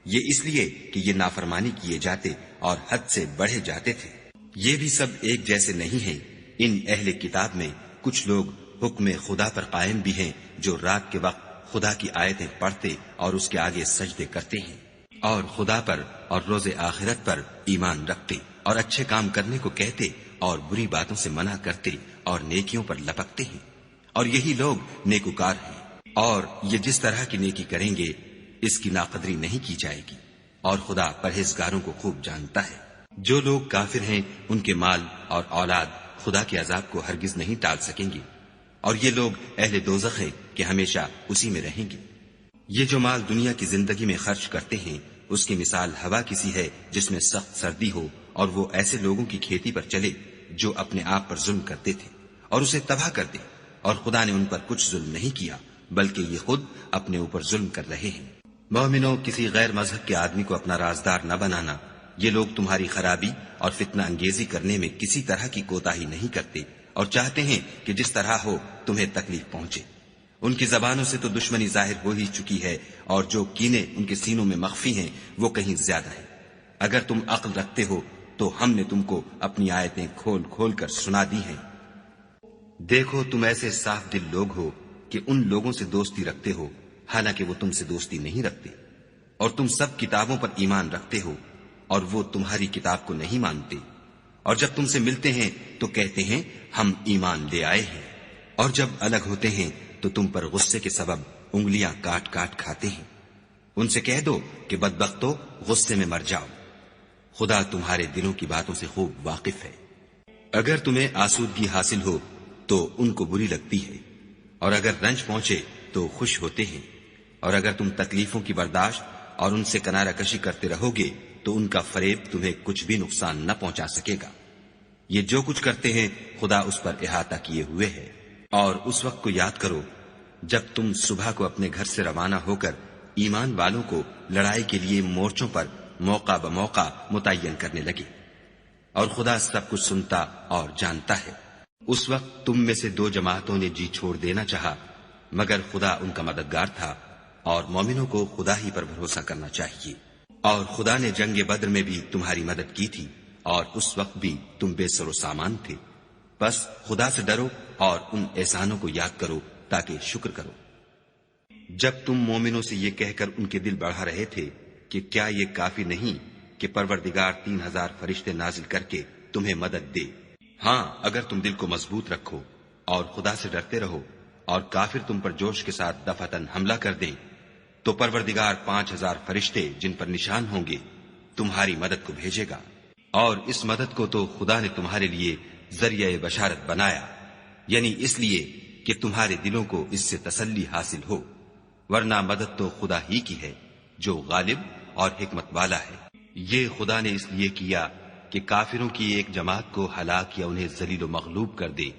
یہ اس لیے کہ یہ نافرمانی کیے جاتے اور حد سے بڑھے جاتے تھے۔ یہ بھی سب ایک جیسے نہیں ہیں۔ ان اہل کتاب میں کچھ لوگ حکم خدا پر قائم بھی ہیں، جو رات کے وقت خدا کی آیتیں پڑھتے اور اس کے آگے سجدے کرتے ہیں، اور خدا پر اور روز آخرت پر ایمان رکھتے اور اچھے کام کرنے کو کہتے اور بری باتوں سے منع کرتے اور نیکیوں پر لپکتے ہیں، اور یہی لوگ نیکوکار ہیں۔ اور یہ جس طرح کی نیکی کریں گے اس کی ناقدری نہیں کی جائے گی، اور خدا پرہیزگاروں کو خوب جانتا ہے۔ جو لوگ کافر ہیں ان کے مال اور اولاد خدا کے عذاب کو ہرگز نہیں ٹال سکیں گے، اور یہ لوگ اہل دوزخ ہیں کہ ہمیشہ اسی میں رہیں گے۔ یہ جو مال دنیا کی زندگی میں خرچ کرتے ہیں اس کی مثال ہوا کسی ہے جس میں سخت سردی ہو، اور وہ ایسے لوگوں کی کھیتی پر چلے جو اپنے آپ پر ظلم کرتے تھے اور اسے تباہ کر دے، اور خدا نے ان پر کچھ ظلم نہیں کیا بلکہ یہ خود اپنے اوپر ظلم کر رہے ہیں۔ مومنوں، کسی غیر مذہب کے آدمی کو اپنا رازدار نہ بنانا۔ یہ لوگ تمہاری خرابی اور فتنہ انگیزی کرنے میں کسی طرح کی کوتاہی نہیں کرتے اور چاہتے ہیں کہ جس طرح ہو تمہیں تکلیف پہنچے۔ ان کی زبانوں سے تو دشمنی ظاہر ہو ہی چکی ہے، اور جو کینے ان کے سینوں میں مخفی ہیں وہ کہیں زیادہ ہیں۔ اگر تم عقل رکھتے ہو تو ہم نے تم کو اپنی آیتیں کھول کھول کر سنا دی ہیں۔ دیکھو، تم ایسے صاف دل لوگ ہو کہ ان لوگوں سے دوستی رکھتے ہو حالانکہ وہ تم سے دوستی نہیں رکھتے، اور تم سب کتابوں پر ایمان رکھتے ہو اور وہ تمہاری کتاب کو نہیں مانتے، اور جب تم سے ملتے ہیں تو کہتے ہیں ہم ایمان لے آئے ہیں، اور جب الگ ہوتے ہیں تو تم پر غصے کے سبب انگلیاں کاٹ کاٹ کھاتے ہیں۔ ان سے کہہ دو کہ بدبختو، غصے میں مر جاؤ، خدا تمہارے دلوں کی باتوں سے خوب واقف ہے۔ اگر تمہیں آسودگی حاصل ہو تو ان کو بری لگتی ہے، اور اگر رنج پہنچے تو خوش ہوتے ہیں، اور اگر تم تکلیفوں کی برداشت اور ان سے کنارہ کشی کرتے رہو گے تو ان کا فریب تمہیں کچھ بھی نقصان نہ پہنچا سکے گا۔ یہ جو کچھ کرتے ہیں خدا اس پر احاطہ کیے ہوئے ہے۔ اور اس وقت کو یاد کرو جب تم صبح کو اپنے گھر سے روانہ ہو کر ایمان والوں کو لڑائی کے لیے مورچوں پر موقع بموقع متعین کرنے لگے، اور خدا سب کچھ سنتا اور جانتا ہے۔ اس وقت تم میں سے 2 جماعتوں نے جی چھوڑ دینا چاہا، مگر خدا ان کا مددگار تھا، اور مومنوں کو خدا ہی پر بھروسہ کرنا چاہیے۔ اور خدا نے جنگ بدر میں بھی تمہاری مدد کی تھی، اور اس وقت بھی تم بے سر و سامان تھے۔ بس خدا سے ڈرو اور ان احسانوں کو یاد کرو تاکہ شکر کرو۔ جب تم مومنوں سے یہ کہہ کر ان کے دل بڑھا رہے تھے کہ کیا یہ کافی نہیں کہ پروردگار 3000 فرشتے نازل کر کے تمہیں مدد دے؟ ہاں، اگر تم دل کو مضبوط رکھو اور خدا سے ڈرتے رہو اور کافر تم پر جوش کے ساتھ دفعتاً حملہ کر دیں تو پروردگار 5000 فرشتے جن پر نشان ہوں گے تمہاری مدد کو بھیجے گا، اور اس مدد کو تو خدا نے تمہارے لیے ذریعہ بشارت بنایا، یعنی اس لیے کہ تمہارے دلوں کو اس سے تسلی حاصل ہو، ورنہ مدد تو خدا ہی کی ہے جو غالب اور حکمت والا ہے۔ یہ خدا نے اس لیے کیا کہ کافروں کی ایک جماعت کو ہلاک یا انہیں ذلیل و مغلوب کر دے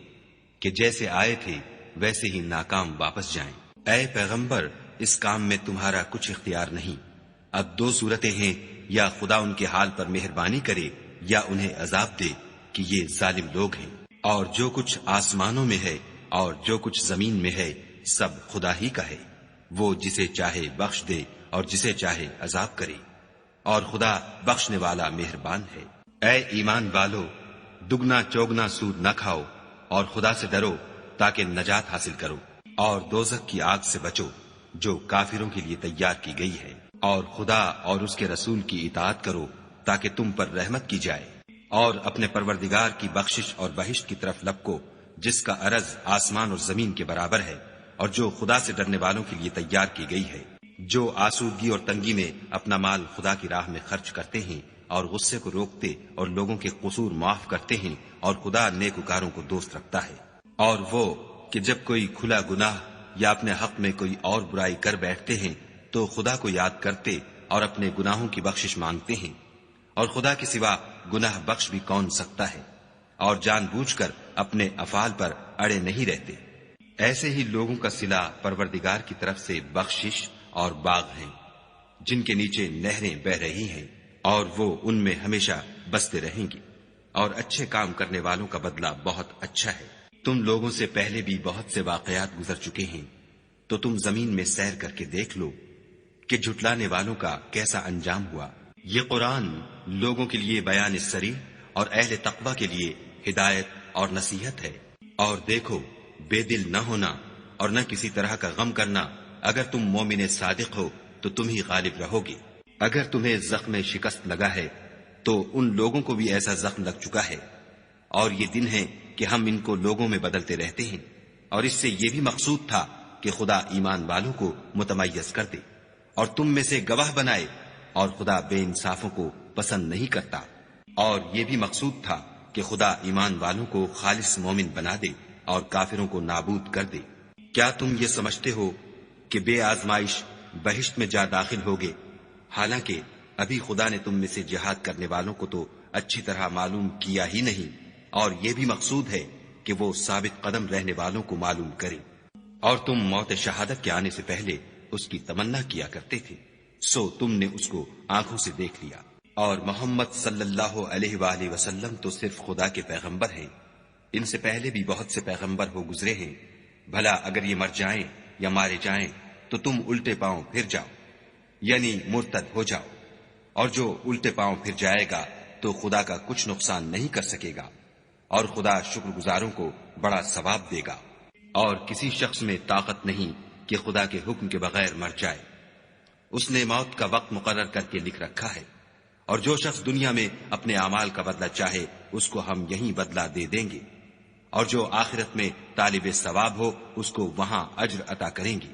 کہ جیسے آئے تھے ویسے ہی ناکام واپس جائیں۔ اے پیغمبر، اس کام میں تمہارا کچھ اختیار نہیں۔ اب 2 صورتیں ہیں، یا خدا ان کے حال پر مہربانی کرے یا انہیں عذاب دے کہ یہ ظالم لوگ ہیں۔ اور جو کچھ آسمانوں میں ہے اور جو کچھ زمین میں ہے سب خدا ہی کا ہے، وہ جسے چاہے بخش دے اور جسے چاہے عذاب کرے، اور خدا بخشنے والا مہربان ہے۔ اے ایمان والو، دگنا چوگنا سود نہ کھاؤ اور خدا سے ڈرو تاکہ نجات حاصل کرو، اور دوزخ کی آگ سے بچو جو کافروں کے لیے تیار کی گئی ہے، اور خدا اور اس کے رسول کی اطاعت کرو تاکہ تم پر رحمت کی جائے، اور اپنے پروردگار کی بخشش اور بہشت کی طرف لپکو جس کا عرض آسمان اور زمین کے برابر ہے، اور جو خدا سے ڈرنے والوں کے لیے تیار کی گئی ہے۔ جو آسودگی اور تنگی میں اپنا مال خدا کی راہ میں خرچ کرتے ہیں اور غصے کو روکتے اور لوگوں کے قصور معاف کرتے ہیں، اور خدا نیکوکاروں کو دوست رکھتا ہے۔ اور وہ کہ جب کوئی کھلا گناہ یا اپنے حق میں کوئی اور برائی کر بیٹھتے ہیں تو خدا کو یاد کرتے اور اپنے گناہوں کی بخشش مانگتے ہیں، اور خدا کے سوا گناہ بخش بھی کون سکتا ہے، اور جان بوجھ کر اپنے افعال پر اڑے نہیں رہتے۔ ایسے ہی لوگوں کا صلہ پروردگار کی طرف سے بخشش اور باغ ہیں، جن کے نیچے نہریں بہ رہی ہیں، اور وہ ان میں ہمیشہ بستے رہیں گے، اور اچھے کام کرنے والوں کا بدلہ بہت اچھا ہے۔ تم لوگوں سے پہلے بھی بہت سے واقعات گزر چکے ہیں، تو تم زمین میں سیر کر کے دیکھ لو کہ جھٹلانے والوں کا کیسا انجام ہوا۔ یہ قرآن لوگوں کے لیے بیان صریح اور اہل تقوی کے لیے ہدایت اور نصیحت ہے۔ اور دیکھو، بے دل نہ ہونا اور نہ کسی طرح کا غم کرنا، اگر تم مومن صادق ہو تو تم ہی غالب رہو گے۔ اگر تمہیں زخم شکست لگا ہے تو ان لوگوں کو بھی ایسا زخم لگ چکا ہے، اور یہ دن ہے کہ ہم ان کو لوگوں میں بدلتے رہتے ہیں، اور اس سے یہ بھی مقصود تھا کہ خدا ایمان والوں کو متمیز کر دے اور تم میں سے گواہ بنائے، اور خدا بے انصافوں کو پسند نہیں کرتا۔ اور یہ بھی مقصود تھا کہ خدا ایمان والوں کو خالص مومن بنا دے اور کافروں کو نابود کر دے۔ کیا تم یہ سمجھتے ہو کہ بے آزمائش بہشت میں جا داخل ہوگے، حالانکہ ابھی خدا نے تم میں سے جہاد کرنے والوں کو تو اچھی طرح معلوم کیا ہی نہیں، اور یہ بھی مقصود ہے کہ وہ ثابت قدم رہنے والوں کو معلوم کرے۔ اور تم موت شہادت کے آنے سے پہلے اس کی تمنا کیا کرتے تھے، سو تم نے اس کو آنکھوں سے دیکھ لیا۔ اور محمد صلی اللہ علیہ وآلہ وسلم تو صرف خدا کے پیغمبر ہیں، ان سے پہلے بھی بہت سے پیغمبر ہو گزرے ہیں، بھلا اگر یہ مر جائیں یا مارے جائیں تو تم الٹے پاؤں پھر جاؤ، یعنی مرتد ہو جاؤ، اور جو الٹے پاؤں پھر جائے گا تو خدا کا کچھ نقصان نہیں کر سکے گا، اور خدا شکر گزاروں کو بڑا ثواب دے گا۔ اور کسی شخص میں طاقت نہیں کہ خدا کے حکم کے بغیر مر جائے، اس نے موت کا وقت مقرر کر کے لکھ رکھا ہے، اور جو شخص دنیا میں اپنے اعمال کا بدلہ چاہے اس کو ہم یہیں بدلہ دے دیں گے، اور جو آخرت میں طالب ثواب ہو اس کو وہاں اجر عطا کریں گے،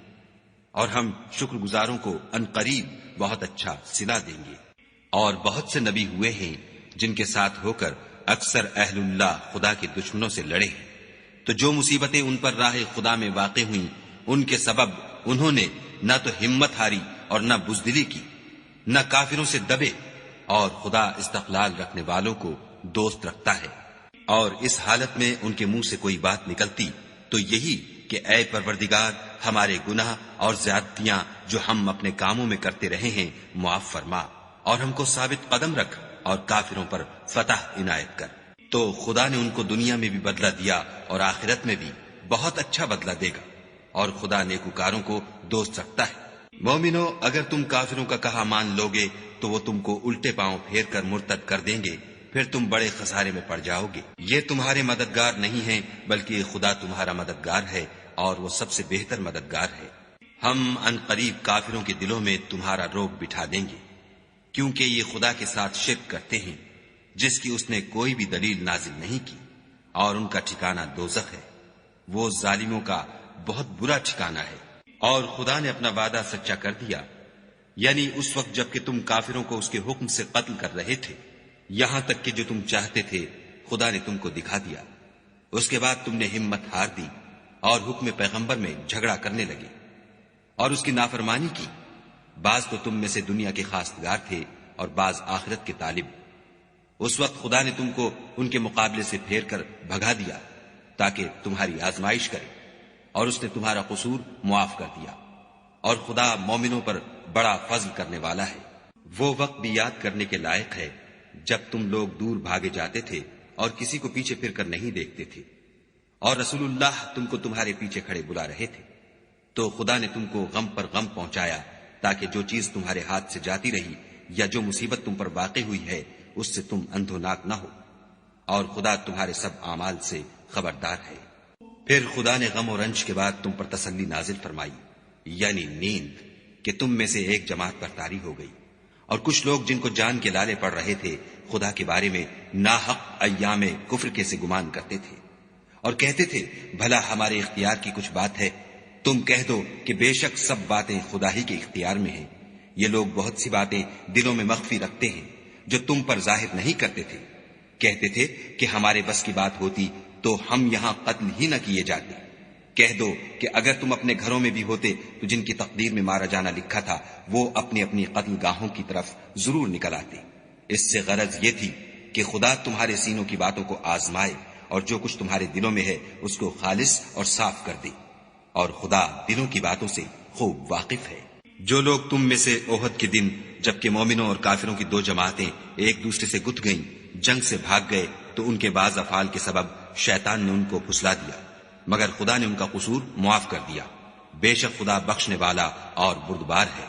اور ہم شکر گزاروں کو عنقریب بہت اچھا صلہ دیں گے۔ اور بہت سے نبی ہوئے ہیں جن کے ساتھ ہو کر اکثر اہل اللہ خدا کے دشمنوں سے لڑے ہیں، تو جو مصیبتیں ان پر راہ خدا میں واقع ہوئیں ان کے سبب انہوں نے نہ تو ہمت ہاری اور نہ بزدلی کی، نہ کافروں سے دبے، اور خدا استقلال رکھنے والوں کو دوست رکھتا ہے۔ اور اس حالت میں ان کے منہ سے کوئی بات نکلتی تو یہی کہ اے پروردگار، ہمارے گناہ اور زیادتیاں جو ہم اپنے کاموں میں کرتے رہے ہیں معاف فرما، اور ہم کو ثابت قدم رکھ اور کافروں پر فتح عنایت کر۔ تو خدا نے ان کو دنیا میں بھی بدلہ دیا اور آخرت میں بھی بہت اچھا بدلہ دے گا، اور خدا نیکوکاروں کو دوست رکھتا ہے۔ مومنو، اگر تم کافروں کا کہا مان لوگے تو وہ تم کو الٹے پاؤں پھیر کر مرتد کر دیں گے، پھر تم بڑے خسارے میں پڑ جاؤ گے۔ یہ تمہارے مددگار نہیں ہیں بلکہ خدا تمہارا مددگار ہے، اور وہ سب سے بہتر مددگار ہے۔ ہم ان قریب کافروں کے دلوں میں تمہارا روب بٹھا دیں گے، کیونکہ یہ خدا کے ساتھ شرک کرتے ہیں جس کی اس نے کوئی بھی دلیل نازل نہیں کی، اور ان کا ٹھکانہ دوزخ ہے، وہ ظالموں کا بہت برا ٹھکانہ ہے۔ اور خدا نے اپنا وعدہ سچا کر دیا، یعنی اس وقت جب کہ تم کافروں کو اس کے حکم سے قتل کر رہے تھے، یہاں تک کہ جو تم چاہتے تھے خدا نے تم کو دکھا دیا۔ اس کے بعد تم نے ہمت ہار دی اور حکم پیغمبر میں جھگڑا کرنے لگے اور اس کی نافرمانی کی۔ بعض تو تم میں سے دنیا کے خواستگار تھے اور بعض آخرت کے طالب۔ اس وقت خدا نے تم کو ان کے مقابلے سے پھیر کر بھگا دیا تاکہ تمہاری آزمائش کرے، اور اس نے تمہارا قصور معاف کر دیا، اور خدا مومنوں پر بڑا فضل کرنے والا ہے۔ وہ وقت بھی یاد کرنے کے لائق ہے جب تم لوگ دور بھاگے جاتے تھے اور کسی کو پیچھے پھر کر نہیں دیکھتے تھے، اور رسول اللہ تم کو تمہارے پیچھے کھڑے بلا رہے تھے، تو خدا نے تم کو غم پر غم پہنچایا تاکہ جو چیز تمہارے ہاتھ سے جاتی رہی یا جو مصیبت تم پر واقع ہوئی ہے اس سے تم اندھوناک نہ ہو، اور خدا تمہارے سب اعمال سے خبردار ہے۔ پھر خدا نے غم و رنج کے بعد تم پر تسلی نازل فرمائی، یعنی نیند، کہ تم میں سے ایک جماعت پر طاری ہو گئی، اور کچھ لوگ جن کو جان کے لالے پڑ رہے تھے خدا کے بارے میں ناحق ایام کفر کے سے گمان کرتے تھے، اور کہتے تھے بھلا ہمارے اختیار کی کچھ بات ہے؟ تم کہہ دو کہ بے شک سب باتیں خدا ہی کے اختیار میں ہیں۔ یہ لوگ بہت سی باتیں دلوں میں مخفی رکھتے ہیں جو تم پر ظاہر نہیں کرتے تھے۔ کہتے تھے کہ ہمارے بس کی بات ہوتی تو ہم یہاں قتل ہی نہ کیے جاتے، کہہ دو کہ اگر تم اپنے گھروں میں بھی ہوتے تو جن کی تقدیر میں مارا جانا لکھا تھا وہ اپنی اپنی قتل گاہوں کی طرف ضرور نکل آتے۔ اس سے غرض یہ تھی کہ خدا تمہارے سینوں کی باتوں کو آزمائے اور جو کچھ تمہارے دلوں میں ہے اس کو خالص اور صاف کر دے، اور خدا دلوں کی باتوں سے خوب واقف ہے۔ جو لوگ تم میں سے احد کے دن جبکہ مومنوں اور کافروں کی دو جماعتیں ایک دوسرے سے گت گئیں جنگ سے بھاگ گئے تو ان کے بعض افعال کے سبب شیطان نے ان کو پھسلا دیا، مگر خدا نے ان کا قصور معاف کر دیا۔ بے شک خدا بخشنے والا اور بردبار ہے۔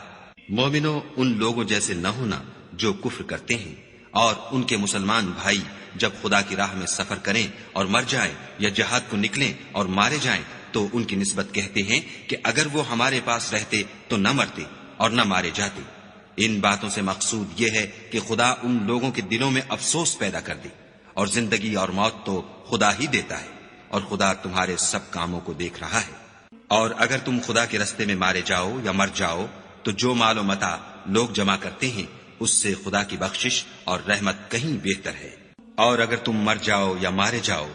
مومنوں، ان لوگوں جیسے نہ ہونا جو کفر کرتے ہیں، اور ان کے مسلمان بھائی جب خدا کی راہ میں سفر کریں اور مر جائیں یا جہاد کو نکلیں اور مارے جائیں تو ان کی نسبت کہتے ہیں کہ اگر وہ ہمارے پاس رہتے تو نہ مرتے اور نہ مارے جاتے۔ ان باتوں سے مقصود یہ ہے کہ خدا ان لوگوں کے دلوں میں افسوس پیدا کر دے، اور زندگی اور موت تو خدا ہی دیتا ہے، اور خدا تمہارے سب کاموں کو دیکھ رہا ہے۔ اور اگر تم خدا کے رستے میں مارے جاؤ یا مر جاؤ تو جو مال و متاع لوگ جمع کرتے ہیں اس سے خدا کی بخشش اور رحمت کہیں بہتر ہے۔ اور اگر تم مر جاؤ یا مارے جاؤ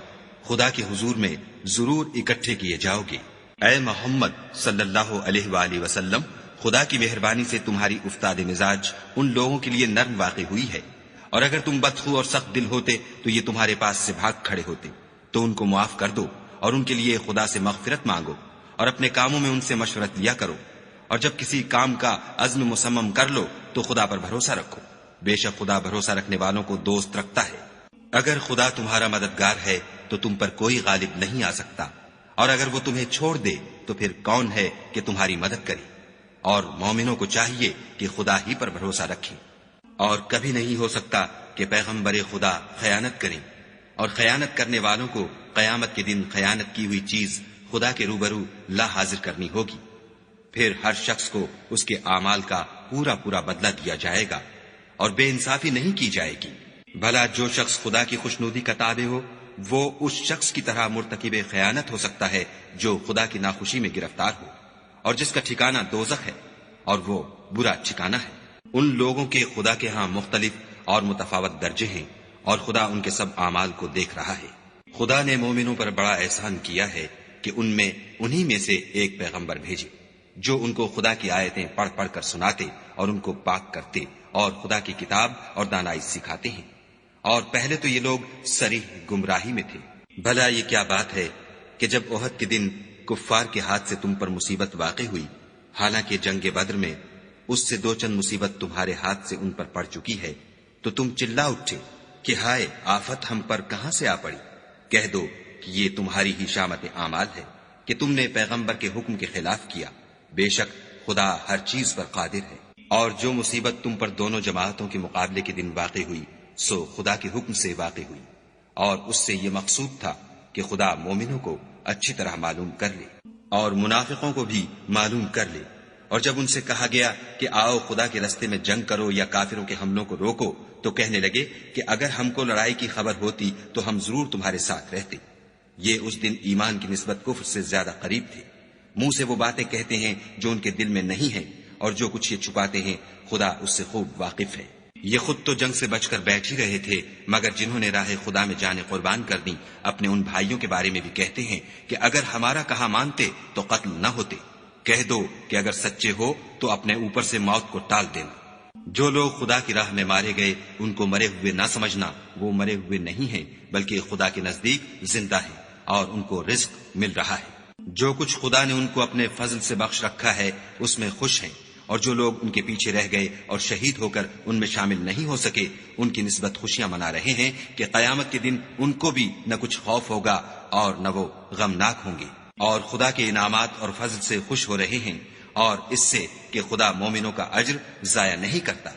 خدا کے حضور میں ضرور اکٹھے کیے جاؤ گے۔ اے محمد صلی اللہ علیہ وآلہ وسلم، خدا کی مہربانی سے تمہاری افتاد مزاج ان لوگوں کے لیے نرم واقع ہوئی ہے، اور اگر تم بدخو اور سخت دل ہوتے تو یہ تمہارے پاس سے بھاگ کھڑے ہوتے، تو ان کو معاف کر دو اور ان کے لیے خدا سے مغفرت مانگو، اور اپنے کاموں میں ان سے مشورت لیا کرو، اور جب کسی کام کا عزم مصمم کر لو تو خدا پر بھروسہ رکھو، بے شک خدا بھروسہ رکھنے والوں کو دوست رکھتا ہے۔ اگر خدا تمہارا مددگار ہے تو تم پر کوئی غالب نہیں آ سکتا، اور اگر وہ تمہیں چھوڑ دے تو پھر کون ہے کہ تمہاری مدد کرے؟ اور مومنوں کو چاہیے کہ خدا ہی پر بھروسہ رکھیں، اور کبھی نہیں ہو سکتا کہ پیغمبر خدا خیانت کریں، اور خیانت کرنے والوں کو قیامت کے دن خیانت کی ہوئی چیز خدا کے روبرو لا حاضر کرنی ہوگی، پھر ہر شخص کو اس کے اعمال کا پورا پورا بدلہ دیا جائے گا، اور بے انصافی نہیں کی جائے گی۔ بھلا جو شخص خدا کی خوشنودی کا تابع ہو وہ اس شخص کی طرح مرتکب خیانت ہو سکتا ہے جو خدا کی ناخوشی میں گرفتار ہو، اور جس کا ٹھکانہ دوزخ ہے، اور وہ برا ٹھکانہ ہے۔ ان لوگوں کے خدا کے ہاں مختلف اور متفاوت درجے ہیں، اور خدا ان کے سب اعمال کو دیکھ رہا ہے۔ خدا نے مومنوں پر بڑا احسان کیا ہے کہ ان میں انہی میں سے ایک پیغمبر بھیجے جو ان کو خدا کی آیتیں پڑھ پڑھ کر سناتے اور ان کو پاک کرتے اور خدا کی کتاب اور دانائی سکھاتے ہیں، اور پہلے تو یہ لوگ صریح گمراہی میں تھے۔ بھلا یہ کیا بات ہے کہ جب احد کے دن کفار کے ہاتھ سے تم پر مصیبت واقع ہوئی، حالانکہ جنگ بدر میں اس سے دو چند مصیبت تمہارے ہاتھ سے ان پر پڑ چکی ہے، تو تم چلا اٹھے کہ ہائے آفت ہم پر کہاں سے آ پڑی؟ کہہ دو کہ یہ تمہاری ہی شامت اعمال ہے کہ تم نے پیغمبر کے حکم کے خلاف کیا، بے شک خدا ہر چیز پر قادر ہے۔ اور جو مصیبت تم پر دونوں جماعتوں کے مقابلے کے دن واقع ہوئی سو خدا کے حکم سے واقع ہوئی، اور اس سے یہ مقصود تھا کہ خدا مومنوں کو اچھی طرح معلوم کر لے اور منافقوں کو بھی معلوم کر لے۔ اور جب ان سے کہا گیا کہ آؤ خدا کے رستے میں جنگ کرو یا کافروں کے حملوں کو روکو تو کہنے لگے کہ اگر ہم کو لڑائی کی خبر ہوتی تو ہم ضرور تمہارے ساتھ رہتے۔ یہ اس دن ایمان کی نسبت کفر سے زیادہ قریب تھے۔ منہ سے وہ باتیں کہتے ہیں جو ان کے دل میں نہیں ہیں، اور جو کچھ یہ چھپاتے ہیں خدا اس سے خوب واقف ہے۔ یہ خود تو جنگ سے بچ کر بیٹھ ہی رہے تھے، مگر جنہوں نے راہ خدا میں جانیں قربان کر دیں اپنے ان بھائیوں کے بارے میں بھی کہتے ہیں کہ اگر ہمارا کہا مانتے تو قتل نہ ہوتے۔ کہہ دو کہ اگر سچے ہو تو اپنے اوپر سے موت کو ٹال دینا۔ جو لوگ خدا کی راہ میں مارے گئے ان کو مرے ہوئے نہ سمجھنا، وہ مرے ہوئے نہیں ہیں بلکہ خدا کے نزدیک زندہ ہیں اور ان کو رزق مل رہا ہے۔ جو کچھ خدا نے ان کو اپنے فضل سے بخش رکھا ہے اس میں خوش ہیں، اور جو لوگ ان کے پیچھے رہ گئے اور شہید ہو کر ان میں شامل نہیں ہو سکے ان کی نسبت خوشیاں منا رہے ہیں کہ قیامت کے دن ان کو بھی نہ کچھ خوف ہوگا اور نہ وہ غمناک ہوں گے، اور خدا کے انعامات اور فضل سے خوش ہو رہے ہیں، اور اس سے کہ خدا مومنوں کا اجر ضائع نہیں کرتا۔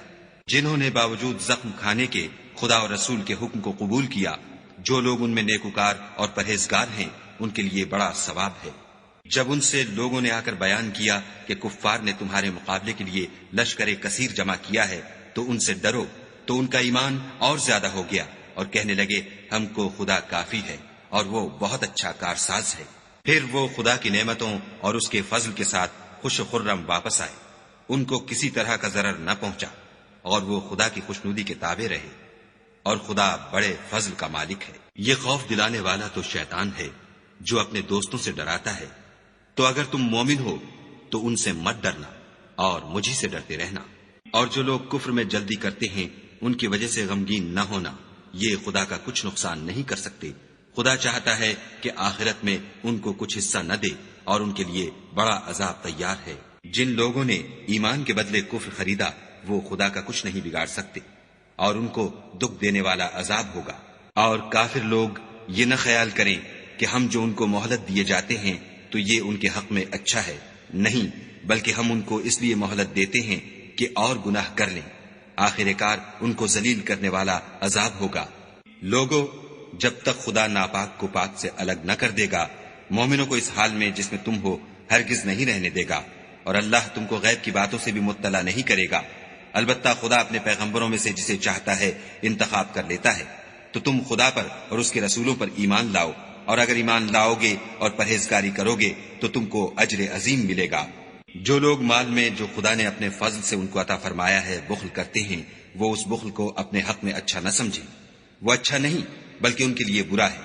جنہوں نے باوجود زخم کھانے کے خدا اور رسول کے حکم کو قبول کیا، جو لوگ ان میں نیکوکار اور پرہیزگار ہیں ان کے لیے بڑا ثواب ہے۔ جب ان سے لوگوں نے آ کر بیان کیا کہ کفار نے تمہارے مقابلے کے لیے لشکر کثیر جمع کیا ہے تو ان سے ڈرو، تو ان کا ایمان اور زیادہ ہو گیا اور کہنے لگے ہم کو خدا کافی ہے اور وہ بہت اچھا کارساز ہے۔ پھر وہ خدا کی نعمتوں اور اس کے فضل کے ساتھ خوش و خرم واپس آئے، ان کو کسی طرح کا ضرر نہ پہنچا، اور وہ خدا کی خوشنودی کے تابع رہے، اور خدا بڑے فضل کا مالک ہے۔ یہ خوف دلانے والا تو شیطان ہے جو اپنے دوستوں سے ڈراتا ہے تو اگر تم مومن ہو تو ان سے مت ڈرنا اور مجھی سے ڈرتے رہنا۔ اور جو لوگ کفر میں جلدی کرتے ہیں ان کی وجہ سے غمگین نہ ہونا، یہ خدا کا کچھ نقصان نہیں کر سکتے۔ خدا چاہتا ہے کہ آخرت میں ان کو کچھ حصہ نہ دے اور ان کے لیے بڑا عذاب تیار ہے۔ جن لوگوں نے ایمان کے بدلے کفر خریدا وہ خدا کا کچھ نہیں بگاڑ سکتے اور ان کو دکھ دینے والا عذاب ہوگا۔ اور کافر لوگ یہ نہ خیال کریں کہ ہم جو ان کو مہلت دیے جاتے ہیں تو یہ ان کے حق میں اچھا ہے، نہیں، بلکہ ہم ان کو اس لیے مہلت دیتے ہیں کہ اور گناہ کر لیں، آخر کار ان کو ذلیل کرنے والا عذاب ہوگا۔ لوگوں، جب تک خدا ناپاک کو پاک سے الگ نہ کر دے گا، مومنوں کو اس حال میں جس میں تم ہو ہرگز نہیں رہنے دے گا، اور اللہ تم کو غیب کی باتوں سے بھی مطلع نہیں کرے گا۔ البتہ خدا اپنے پیغمبروں میں سے جسے چاہتا ہے انتخاب کر لیتا ہے۔ تو تم خدا پر اور اس کے رسولوں پر ایمان لاؤ، اور اگر ایمان لاؤ گے اور پرہیزگاری کرو گے تو تم کو اجر عظیم ملے گا۔ جو لوگ مال میں جو خدا نے اپنے فضل سے ان کو عطا فرمایا ہے بخل کرتے ہیں، وہ اس بخل کو اپنے حق میں اچھا نہ سمجھیں، وہ اچھا نہیں بلکہ ان کے لیے برا ہے۔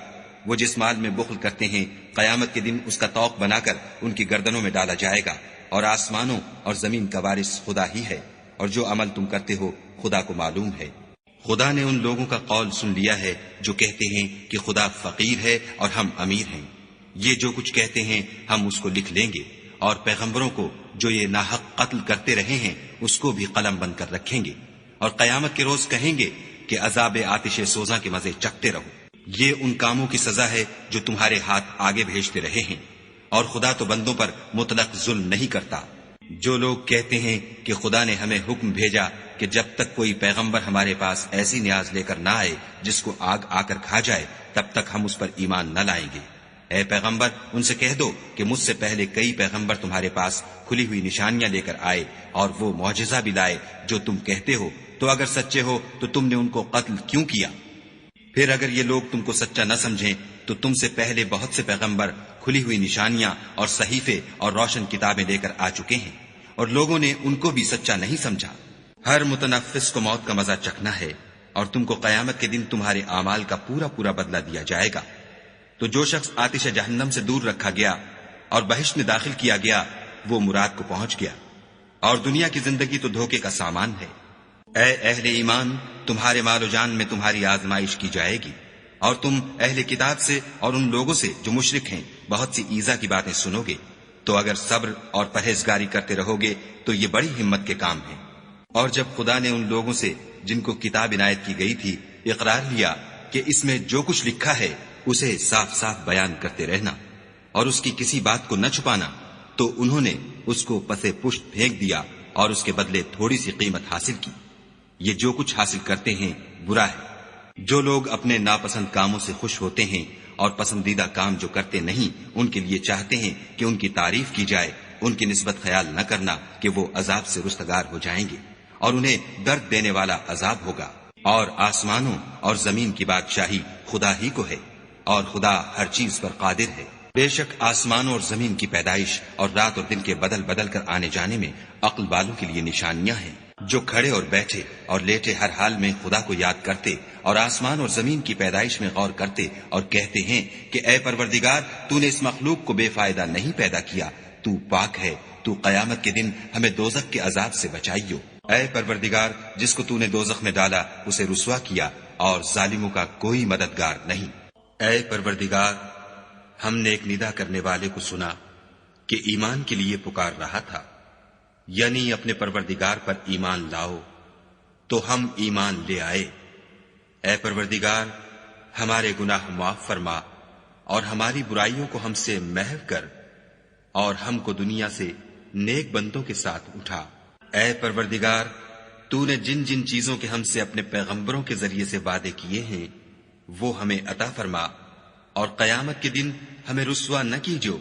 وہ جس مال میں بخل کرتے ہیں قیامت کے دن اس کا طوق بنا کر ان کی گردنوں میں ڈالا جائے گا، اور آسمانوں اور زمین کا وارث خدا ہی ہے، اور جو عمل تم کرتے ہو خدا کو معلوم ہے۔ خدا نے ان لوگوں کا قول سن لیا ہے جو کہتے ہیں کہ خدا فقیر ہے اور ہم امیر ہیں۔ یہ جو کچھ کہتے ہیں ہم اس کو لکھ لیں گے، اور پیغمبروں کو جو یہ ناحق قتل کرتے رہے ہیں اس کو بھی قلم بند کر رکھیں گے، اور قیامت کے روز کہیں گے کہ عذاب آتش سوزاں کے مزے چکھتے رہو۔ یہ ان کاموں کی سزا ہے جو تمہارے ہاتھ آگے بھیجتے رہے ہیں، اور خدا تو بندوں پر مطلق ظلم نہیں کرتا۔ جو لوگ کہتے ہیں کہ خدا نے ہمیں حکم بھیجا کہ جب تک کوئی پیغمبر ہمارے پاس ایسی نیاز لے کر نہ آئے جس کو آگ آ کر کھا جائے تب تک ہم اس پر ایمان نہ لائیں گے، اے پیغمبر ان سے کہہ دو کہ مجھ سے پہلے کئی پیغمبر تمہارے پاس کھلی ہوئی نشانیاں لے کر آئے اور وہ معجزہ بھی لائے جو تم کہتے ہو، تو اگر سچے ہو تو تم نے ان کو قتل کیوں کیا؟ پھر اگر یہ لوگ تم کو سچا نہ سمجھیں تو تم سے پہلے بہت سے پیغمبر کھلی ہوئی نشانیاں اور صحیفے اور روشن کتابیں لے کر آ چکے ہیں، اور لوگوں نے ان کو بھی سچا نہیں سمجھا۔ ہر متنفس کو موت کا مزہ چکھنا ہے، اور تم کو قیامت کے دن تمہارے اعمال کا پورا پورا بدلہ دیا جائے گا۔ تو جو شخص آتش جہنم سے دور رکھا گیا اور بہشت میں داخل کیا گیا وہ مراد کو پہنچ گیا، اور دنیا کی زندگی تو دھوکے کا سامان ہے۔ اے اہل ایمان، تمہارے مال و جان میں تمہاری آزمائش کی جائے گی، اور تم اہل کتاب سے اور ان لوگوں سے جو مشرک ہیں بہت سی ایذا کی باتیں سنو گے، تو اگر صبر اور پرہیزگاری کرتے رہو گے تو یہ بڑی ہمت کے کام ہیں۔ اور جب خدا نے ان لوگوں سے جن کو کتاب عنایت کی گئی تھی اقرار لیا کہ اس میں جو کچھ لکھا ہے اسے صاف صاف بیان کرتے رہنا اور اس کی کسی بات کو نہ چھپانا، تو انہوں نے اس کو پسے پشت پھینک دیا اور اس کے بدلے تھوڑی سی قیمت حاصل کی۔ یہ جو کچھ حاصل کرتے ہیں برا ہے۔ جو لوگ اپنے ناپسند کاموں سے خوش ہوتے ہیں اور پسندیدہ کام جو کرتے نہیں ان کے لیے چاہتے ہیں کہ ان کی تعریف کی جائے، ان کی نسبت خیال نہ کرنا کہ وہ عذاب سے رستگار ہو جائیں گے اور انہیں درد دینے والا عذاب ہوگا۔ اور آسمانوں اور زمین کی بادشاہی خدا ہی کو ہے، اور خدا ہر چیز پر قادر ہے۔ بے شک آسمانوں اور زمین کی پیدائش اور رات اور دن کے بدل بدل کر آنے جانے میں عقل والوں کے لیے نشانیاں ہیں، جو کھڑے اور بیٹھے اور لیٹے ہر حال میں خدا کو یاد کرتے اور آسمان اور زمین کی پیدائش میں غور کرتے اور کہتے ہیں کہ اے پروردگار، تو نے اس مخلوق کو بے فائدہ نہیں پیدا کیا، تو پاک ہے، تو قیامت کے دن ہمیں دوزخ کے عذاب سے بچائیو۔ اے پروردگار، جس کو تو نے دوزخ میں ڈالا اسے رسوا کیا، اور ظالموں کا کوئی مددگار نہیں۔ اے پروردگار، ہم نے ایک ندا کرنے والے کو سنا کہ ایمان کے لیے پکار رہا تھا، یعنی اپنے پروردگار پر ایمان لاؤ، تو ہم ایمان لے آئے۔ اے پروردگار، ہمارے گناہ معاف فرما اور ہماری برائیوں کو ہم سے محو کر، اور ہم کو دنیا سے نیک بندوں کے ساتھ اٹھا۔ اے پروردگار، تو نے جن جن چیزوں کے ہم سے اپنے پیغمبروں کے ذریعے سے وعدے کیے ہیں وہ ہمیں عطا فرما، اور قیامت کے دن ہمیں رسوا نہ کیجو۔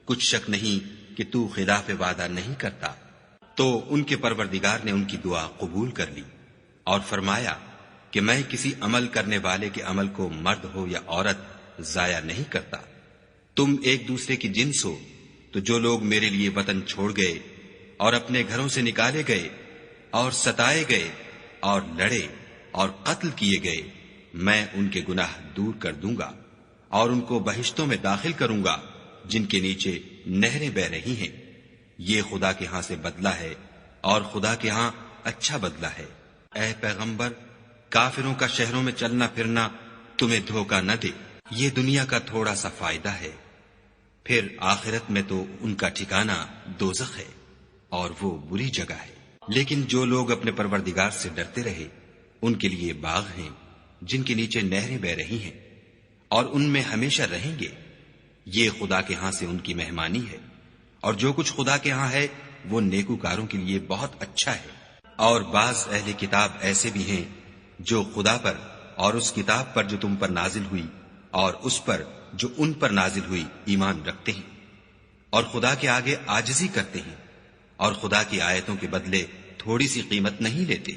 کچھ شک نہیں کہ تو خلاف وعدہ نہیں کرتا۔ تو ان کے پروردگار نے ان کی دعا قبول کر لی اور فرمایا کہ میں کسی عمل کرنے والے کے عمل کو مرد ہو یا عورت ضائع نہیں کرتا۔ تم ایک دوسرے کی جنس ہو، تو جو لوگ میرے لیے وطن چھوڑ گئے اور اپنے گھروں سے نکالے گئے اور ستائے گئے اور لڑے اور قتل کیے گئے، میں ان کے گناہ دور کر دوں گا اور ان کو بہشتوں میں داخل کروں گا، جن کے نیچے نہریں بہ رہی ہیں، یہ خدا کے ہاں سے بدلہ ہے اور خدا کے ہاں اچھا بدلہ ہے۔ اے پیغمبر، کافروں کا شہروں میں چلنا پھرنا تمہیں دھوکہ نہ دے، یہ دنیا کا تھوڑا سا فائدہ ہے، پھر آخرت میں تو ان کا ٹھکانہ دوزخ ہے اور وہ بری جگہ ہے۔ لیکن جو لوگ اپنے پروردگار سے ڈرتے رہے ان کے لیے باغ ہیں جن کے نیچے نہریں بہ رہی ہیں اور ان میں ہمیشہ رہیں گے، یہ خدا کے ہاں سے ان کی مہمانی ہے، اور جو کچھ خدا کے ہاں ہے وہ نیکوکاروں کے لیے بہت اچھا ہے۔ اور بعض اہل کتاب ایسے بھی ہیں جو خدا پر اور اس کتاب پر جو تم پر نازل ہوئی اور اس پر جو ان پر نازل ہوئی ایمان رکھتے ہیں، اور خدا کے آگے عاجزی کرتے ہیں اور خدا کی آیتوں کے بدلے تھوڑی سی قیمت نہیں لیتے۔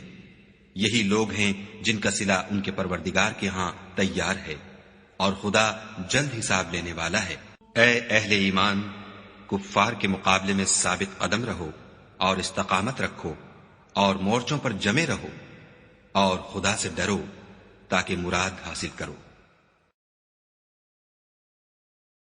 یہی لوگ ہیں جن کا صلہ ان کے پروردگار کے ہاں تیار ہے، اور خدا جلد حساب لینے والا ہے۔ اے اہل ایمان، کفار کے مقابلے میں ثابت قدم رہو اور استقامت رکھو اور مورچوں پر جمے رہو، اور خدا سے ڈرو تاکہ مراد حاصل کرو۔